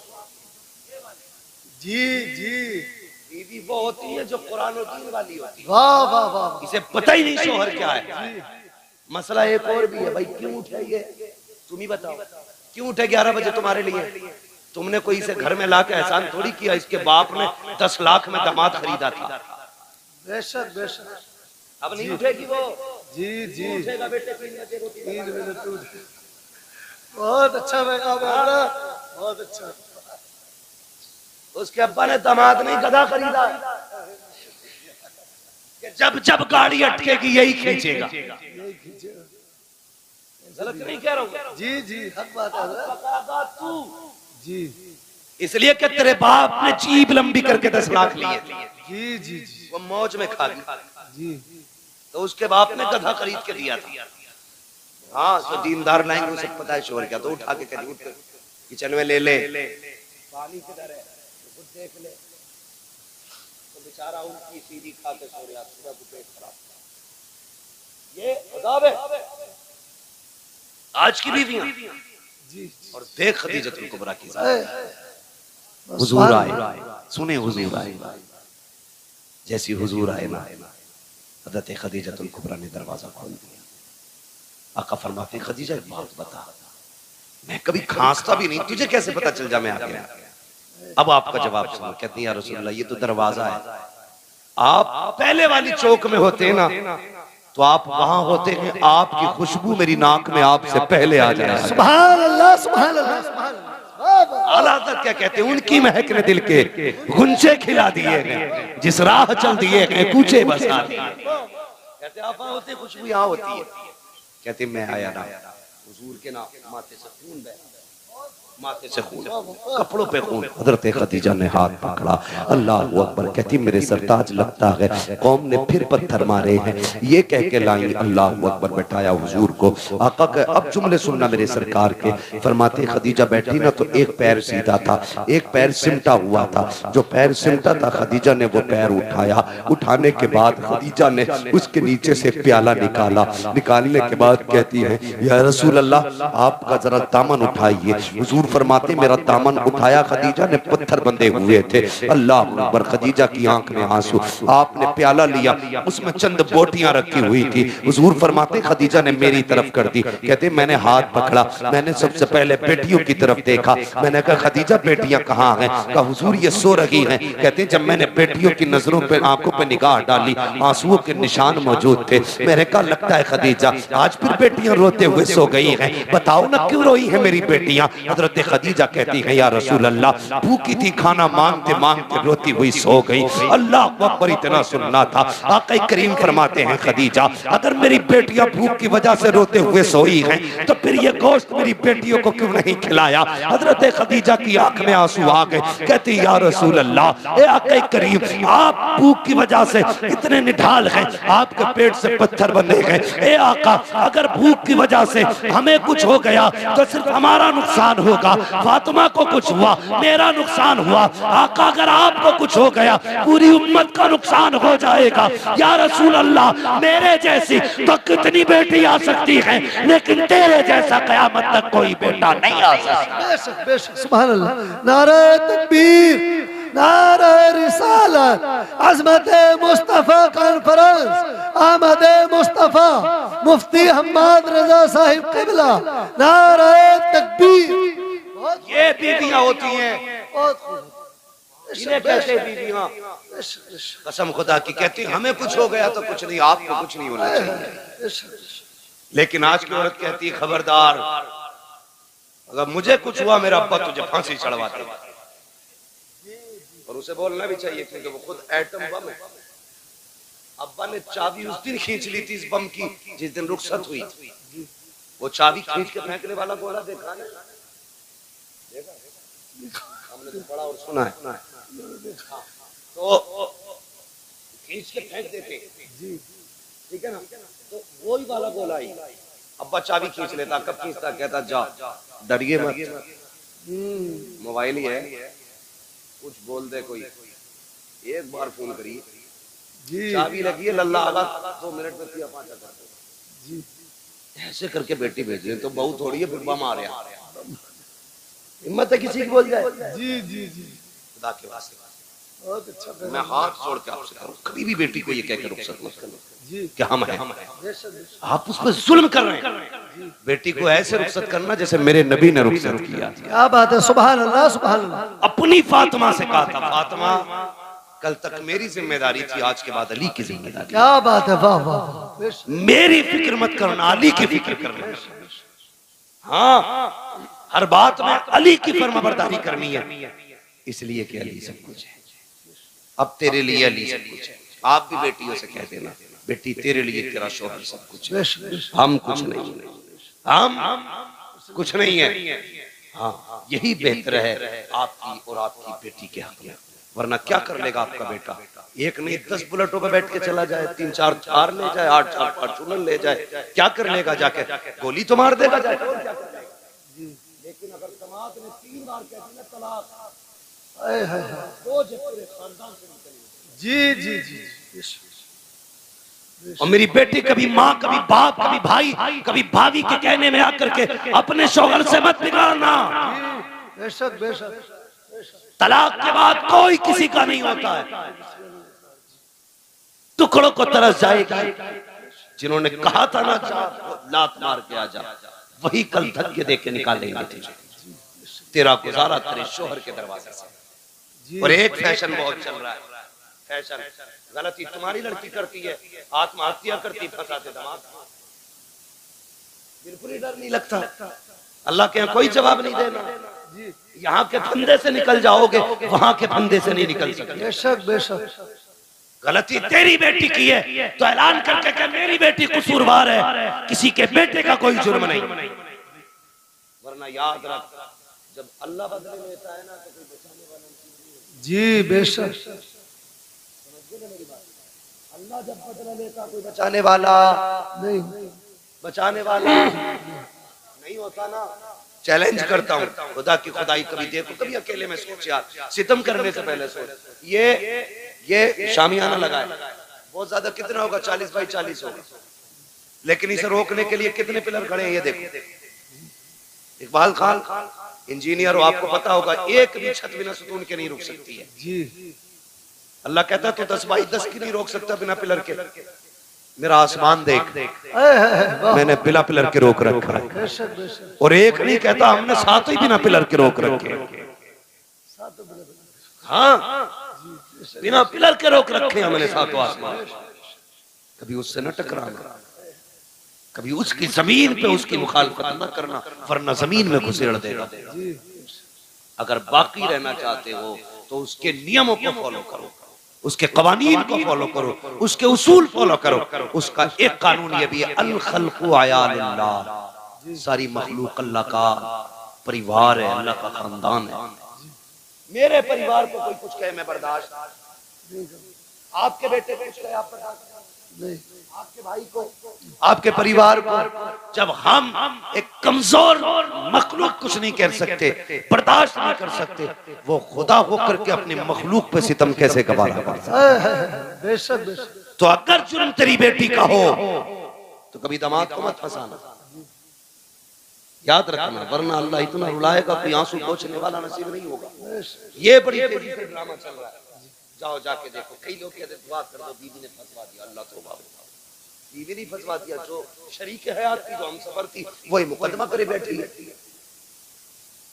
जी जी, बीवी वो होती है जो कुरान और दीन वाली होती है। वाह वाह वाह। इसे पता ही नहीं शोहर क्या है। मसला एक और भी है भाई, क्यों उठे ये तुम ही बताओ, क्यों उठे 11 बजे तुम्हारे लिए? तुमने कोई इसे घर में ला के एहसान थोड़ी किया, इसके बाप ने 10 लाख में दामाद खरीदा था। बेशक बेशक। अब नहीं उठेगी वो। जी जी, उठेगा बेटे 3 बजे रोटी। 3 बजे बहुत अच्छा पैगाम है हजरत, बहुत अच्छा। उसके अब्बा ने दामाद नहीं गधा खरीदा कि जब जब गाड़ी अटकेगी यही खींचेगा। यही खींचेगा। गलत नहीं कह रहा हूँ। जी जी हक बात है हजरत। तू जी इसलिए कि तेरे बाप ने जीभ लंबी करके 10 लाख लिए जी जी जी वो मौज में खा गया, जी तो उसके बाप ने गधा खरीद के दिया था। हाँ तो दीनदार लाएंगे उसे पता है शोर क्या, तो उठा के कहीं उठ किचन में ले ले पानी किधर है तो खुद देख ले, तो बेचारा उनकी सीधी खा के सो रहा, पूरा पेट खराब। ये अदाब है आज की बीवियां। जी। और देख खदीजतुल कुबरा की बस हुजूर आए, सुने हुजूर आए, जैसी हुजूर आए ना हज़रत खदीजतुल कुबरा ने दरवाजा खोल दिया। आका फरमाते खदीजा एक बात बता, मैं कभी खांसता भी नहीं, तुझे कैसे पता चल जा मैं आ गया? अब आपका जवाब सुनो। कहती है या रसूलल्लाह ये तो दरवाजा है, आप पहले वाली चौक में होते हैं ना तो आप वहां होते हैं, आपकी खुशबू मेरी नाक में आपसे पहले आ जाए। सुभान अल्लाह सुभान अल्लाह सुभान अल्लाह। आला तक क्या कहते हैं, उनकी महक ने दिल के गुंजे खिला दिए हैं, जिस राह चल दिए हैं कूचे बसा दिए। कहते आप वहां होते, खुशबू यहाँ होती है। कहते मैं आया ना हुजूर के नाम, माथे से खून बह, माथे से खून, कपड़ों पे खून। हजरत खदीजा ने हाथ पकड़ा, अल्लाह अकबर। कहती मेरे सरताज लगता है कौम ने फिर पत्थर मारे हैं, ये कह के लाई अल्लाह अकबर, बैठाया हुजूर को। आका के अब जुमले सुनना मेरे सरकार के। फरमाते खदीजा बैठी ना तो एक पैर सीधा था, एक पैर सिमटा हुआ था। जो पैर सिमटा था खदीजा ने वो पैर उठाया, उठाने के बाद खदीजा ने उसके नीचे से एक प्याला निकाला। निकालने के बाद कहती है या रसूल अल्लाह आपका जरा दामन उठाइए। हुजूर फरमाते मेरा दामन उठाया, खदीजा ने पत्थर बंधे हुए थे। अल्लाह अकबर। खदीजा की आंख में आंसू। आपने प्याला लिया, उसमें चंद बोटियां रखी हुई थी। हुजूर फरमाते खदीजा ने मेरी तरफ कर दी। कहते मैंने हाथ पकड़ा, मैंने सबसे पहले बेटियों की तरफ देखा। मैंने कहा खदीजा बेटियां कहाँ हैं? कहा हुजूर ये सो रही हैं। कहते जब मैंने बेटियों की नजरों पे आंखों पे निगाह डाली, आंसुओं के निशान मौजूद थे। मैंने कहा लगता है खदीजा आज फिर बेटियां रोते हुए सो गई हैं, बताओ ना क्यों रोई है मेरी बेटियां? हजरत खदीजा कहती है या रसूल अल्लाह भूखी थी, खाना मांगते मांगते रोती हुई सो गई। अल्लाह अकबर। इतना सुनना था। आका करीम फरमाते हैं खदीजा अगर मेरी बेटियां भूख की वजह से रोते हुए सोई हैं तो फिर ये गोश्त मेरी बेटियों को क्यों नहीं खिलाया? हजरत खदीजा की आंख में आंसू आ गए। कहती या रसूल अल्लाह ए आका करीम आप भूख की वजह से इतने निढाल हैं, आपके पेट से पत्थर बंधे गए। ए आका अगर भूख की वजह से हमें कुछ हो गया तो सिर्फ हमारा नुकसान होगा, फातिमा को कुछ हुआ मेरा नुकसान हुआ। आका अगर आपको कुछ हो गया पूरी उम्मत का नुकसान हो जाएगा। या रसूल अल्लाह मेरे जैसी तो कितनी बेटी आ सकती है, लेकिन तेरे जैसा कयामत तक कोई बेटा नहीं आ सकता। बेशक बेशक सुभान अल्लाह। नारे तकबीर, नारे रिसालत, अज़मत मुस्तफा कॉन्फ्रेंस, आमद मुस्तफा मुफ्ती हम्माद रजा साहिब किबला, नारे तकबीर। ये बीवियां होती हैं, इन्हें कहते बीवियां कसम खुदा की। कहती हमें कुछ हो गया तो कुछ नहीं, आपको कुछ नहीं होना चाहिए। लेकिन आज की औरत कहती है खबरदार अगर मुझे कुछ हुआ मेरा अब्बा तुझे फांसी चढ़वा दे। और उसे बोलना भी चाहिए क्योंकि वो खुद एटम बम है। अब्बा ने चाबी उस दिन खींच ली थी इस बम की जिस दिन रुखसत हुई थी। वो चाबी खींच के फेंकने वाला गोला देखा ना, हमने तो पढ़ा और सुना है। तो खींच के फेंक देते जी, ठीक है ना। तो वही वाला गोला ही अब्बा चाबी खींच लेता। कब खींचता? कहता जा डरिए मत, मोबाइल ही है, कुछ बोल दे कोई, एक बार फोन करिए जी, चाबी लगी है लल्ला आगा 2 मिनट में किया 5 जी। ऐसे करके बेटी भेजी तो बहू थोड़ी है फिर बम आ रहा। हिम्मत है किसी की बोल जाए जी जी जी। खुदा के वास्ते बहुत अच्छा मैं हाथ जोड़ के आपसे करूं कभी भी बेटी को ये कहकर रुखसत मत करो जी कि हम हैं। आप उस पर जुल्म कर रहे हैं। बेटी को ऐसे रुखसत करना जैसे मेरे नबी ने रुखसत किया। क्या बात है, सुभान अल्लाह सुभान अल्लाह। अपनी फातिमा से कहा था फातिमा कल तक मेरी जिम्मेदारी थी, आज के बाद अली की जिम्मेदारी। क्या बात है, वाह वाह। मेरी फिक्र मत करना, अली की फिक्र करना। हाँ हर बात में अली की फर्माबरदारी करनी है, इसलिए कि अली सब कुछ है। अब तेरे लिए अली सब कुछ है। आप भी बेटियों से कह देना, बेटी तेरे लिए तेरा शौहर सब कुछ है, हम कुछ नहीं, हम कुछ नहीं है। हाँ, यही बेहतर है आपकी और आपकी बेटी के हक में। वरना क्या कर लेगा आपका बेटा? एक नहीं 10 बुलेटों पे बैठ के चला जाए, 3-4 थार ले जाए, 8-4 फॉर्च्यूनर ले जाए, क्या कर लेगा? जाके गोली तो मार देगा जाके। लेकिन अगर समाज ने 3 बार कह दिया तलाक, जी जी जी। और मेरी बेटी कभी माँ, कभी बाप, कभी भाई, कभी भाभी के कहने में आकर के अपने शौहर से मत बिगाड़ना। बेशक बेशक। तलाक के बाद कोई किसी का नहीं होता है, टुकड़ों को तरस जाएगी। जिन्होंने कहा था ना लात मार के आ जा, वही कल धक्के दे के निकालेंगे तुझे, तेरा गुजारा तेरे शौहर के दरवाजे से। और एक फैशन बहुत चल रहा है, फैशन गलती तुम्हारी लड़की करती है, आत्महत्या करती, फंसाते दिमाग, बिल्कुल ही डर नहीं लगता। अल्लाह के यहाँ कोई जवाब नहीं देना। यहाँ के फंदे से निकल जाओगे, वहां के फंदे से नहीं निकल सकते। बेशक बेशक। गलती तेरी बेटी की है तो ऐलान करके कि मेरी बेटी कसूरवार है, किसी के बेटे का कोई जुर्म नहीं। वरना याद रख, जब अल्लाह बदले लेता है ना तो कोई बचाने वाला नहीं। जी बेशक। अल्लाह जब बदला लेता कोई बचाने वाला नहीं, बचाने वाला नहीं होता ना। चैलेंज करता हूँ, खुदा की खुदाई कभी देखो, कभी अकेले में सोच यार, सितम करने से पहले सोच। ये शामियाना लगाए, बहुत ज्यादा कितना होगा? 40 बाई 40 होगा, लेकिन इसे रोकने के लिए कितने पिलर खड़े हैं ये देखो। इकबाल खान इंजीनियर हो, आपको पता होगा एक भी छत बिना सुतून के नहीं रुक सकती है जी। अल्लाह कहता है तो 10 बाई 10 की नहीं रोक सकता बिना पिलर के। मेरा आसमान देख, मैंने बिना पिलर के रोक रखा है। और एक नहीं कहता, हमने 7 ही बिना पिलर के रोक रखे। हाँ, बिना पिलर के रोक रखे हमने 7 आसमान। कभी उससे न टकराना, कभी उसकी जमीन पे उसकी मुखालफत न करना, वरना जमीन में घुसेड़ देगा। अगर बाकी रहना चाहते हो तो उसके नियमों को फॉलो करो, उसके कवानीन को फॉलो करो, उसके उसूल फॉलो करो। उसका एक कानून ये भी है, अल खल्कु अयालिल्लाह, सारी मखलूक अल्लाह का परिवार है, अल्लाह का खानदान है। मेरे परिवार को कोई कुछ कहे मैं बर्दाश्त, आपके बेटे को कुछ कहे आप बर्दाश्त नहीं, आपके भाई को, आपके परिवार को। जब हम एक कमजोर मखलूक कुछ नहीं कर सकते, बर्दाश्त नहीं कर सकते, वो खुदा होकर के अपने मखलूक पे सितम कैसे गवारा करता है? बेशक बेशक। तो अगर जुर्म तेरी बेटी का हो तो कभी दामाद को मत फंसाना, याद रखना, वरना अल्लाह इतना रुलाएगा कोई आंसू पोंछने वाला नसीब नहीं होगा। ये बड़ी तेजी से ड्रामा चल रहा है, जाओ जाके देखो। कई लोग कहते दुआ कर दो, बीवी ने फंसवा दिया, अल्लाह तौबा, बीवी नहीं फंसवा दिया, जो शरीक हयात थी, जो हम सफर थी, वही मुकदमा करे बैठी है।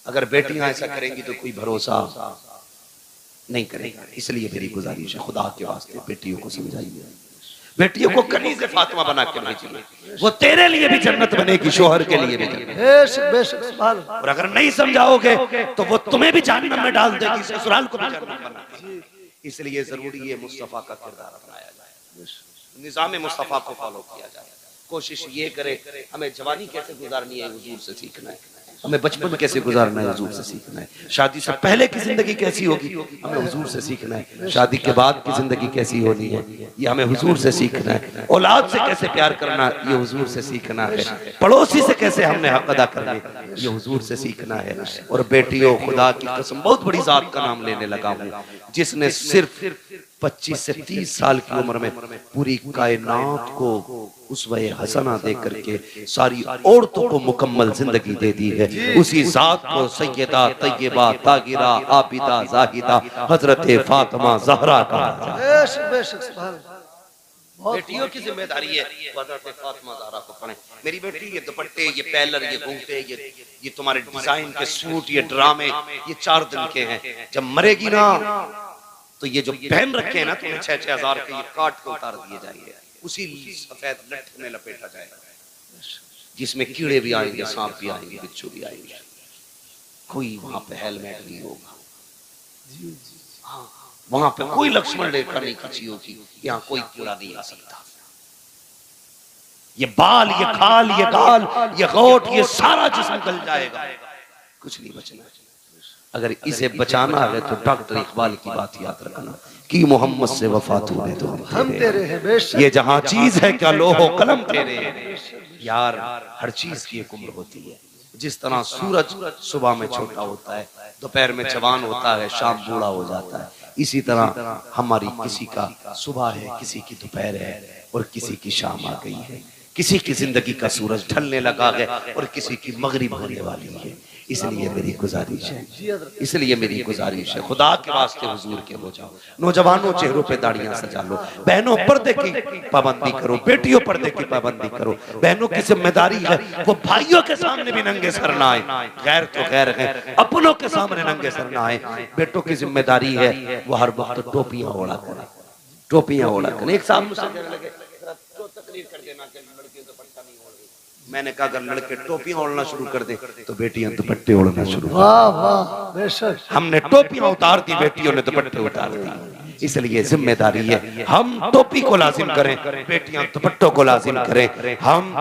अगर बेटियां ऐसा करेंगी तो कोई भरोसा नहीं करेगा। इसलिए मेरी गुजारिश है, खुदा के वास्ते बेटियों को समझाइए, बेटियों को कनीज़े फातिमा बना के भेजिए, वो तेरे लिए भी जन्नत बनेगी, शोहर के लिए भी जन्नत। बेशक बेशक। और अगर नहीं समझाओगे तो वो तुम्हें भी जहन्नम में डाल देगी, ससुराल को भी जन्नत बना देगी। इसलिए जरूरी है मुस्तफा का किरदार अपनाया जाए, निजाम मुस्तफा को फॉलो किया जाए। कोशिश ये करे, हमें जवानी कैसे गुजारनी है हुजूर से सीखना है, हमें बचपन कैसे गुजारना है हुजूर से सीखना है, शादी से पहले की जिंदगी कैसी होगी हमें हुजूर से सीखना है, शादी के बाद की जिंदगी कैसी होनी है ये हमें हुजूर से सीखना है, औलाद से कैसे प्यार करना ये हुजूर से सीखना है, पड़ोसी से कैसे हमने हक अदा करने ये हुजूर से सीखना है। और बेटियों, खुदा की कसम बहुत बड़ी जात का नाम लेने लगा हूँ, जिसने सिर्फ 25 से 30 साल की उम्र में पूरी कायनात को उसवे हसना दे करके सारी औरतों को मुकम्मल जिंदगी दे दी है, उसी जात को सैयदा तैयबा तागिरा आबिदा जाहिदा हजरत फातिमा जहरा कहा। बेटियों की जिम्मेदारी है हजरत फातिमा ज़हरा को पढ़ें। मेरी बेटी, ये दुपट्टे, ये पैलर, ये घूंघटे, ये तुम्हारे डिजाइन के सूट, ये ड्रामे, ये 4 दिन के हैं। जब मरेगी ना तो ये जो पहन रखे हैं ना तुम्हें 6-6 हजार के, ये काट के उतार दिए जाएंगे, उसी सफेद लठ में लपेटा जाएगा जिसमें कीड़े भी आएंगे, सांप भी आएंगे, बिच्छू भी आएंगे। कोई वहां पे हेलमेट नहीं होगा, हाँ, वहां पे कोई लक्ष्मण रेखा नहीं खींची होगी, यहाँ कोई कूड़ा नहीं आ सकता। ये बाल, ये खाल, ये गाल, ये गोट, ये सारा जिस्म गल जाएगा, कुछ नहीं बचना। अगर इसे बचाना है तो डॉक्टर इकबाल की बात याद रखना कि मोहम्मद से वफा तूने तो हम तेरे हैं बेशक। ये जहां चीज है क्या लोहो कलम तेरे हैं। यार हर चीज की एक उम्र होती है। जिस तरह सूरज सुबह में छोटा होता है, दोपहर में जवान होता है, शाम बूढ़ा हो जाता है, इसी तरह हमारी किसी का सुबह है, किसी की दोपहर है और किसी की शाम आ गई है। किसी की जिंदगी का सूरज ढलने लगा है और किसी की मगरिब होने वाली है। इसलिए मेरी गुजारिश है, खुदा के वास्ते हुजूर के हो जाओ। नौजवानों चेहरों पे दाढ़ियां सजा लो, बहनों पर्दे की पाबंदी करो, बेटियों पर्दे की पाबंदी करो। बहनों की जिम्मेदारी है वो भाइयों के सामने भी नंगे सर ना आए, गैर तो गैर है, अपनों के सामने नंगे सर ना आए। बेटों की जिम्मेदारी है वो हर वक्त टोपियां ओढ़ा करें, टोपियां ओढ़ा करें। एक साहब मुझसे कहने लगे तो तकरीर कर देना कि लड़कियों दुपट्टा नहीं ओढ़ रही। मैंने कहा अगर लड़के टोपियां ओढ़ना शुरू कर दे तो बेटियां दुपट्टे ओढ़ना शुरू कर। वाह वाह बेशक। हमने टोपियां उतार दी, बेटियों ने दुपट्टे उतार दी। इसलिए जिम्मेदारी है हम टोपी को लाजिम करें, बेटियां दुपट्टों को लाजिम करें। हम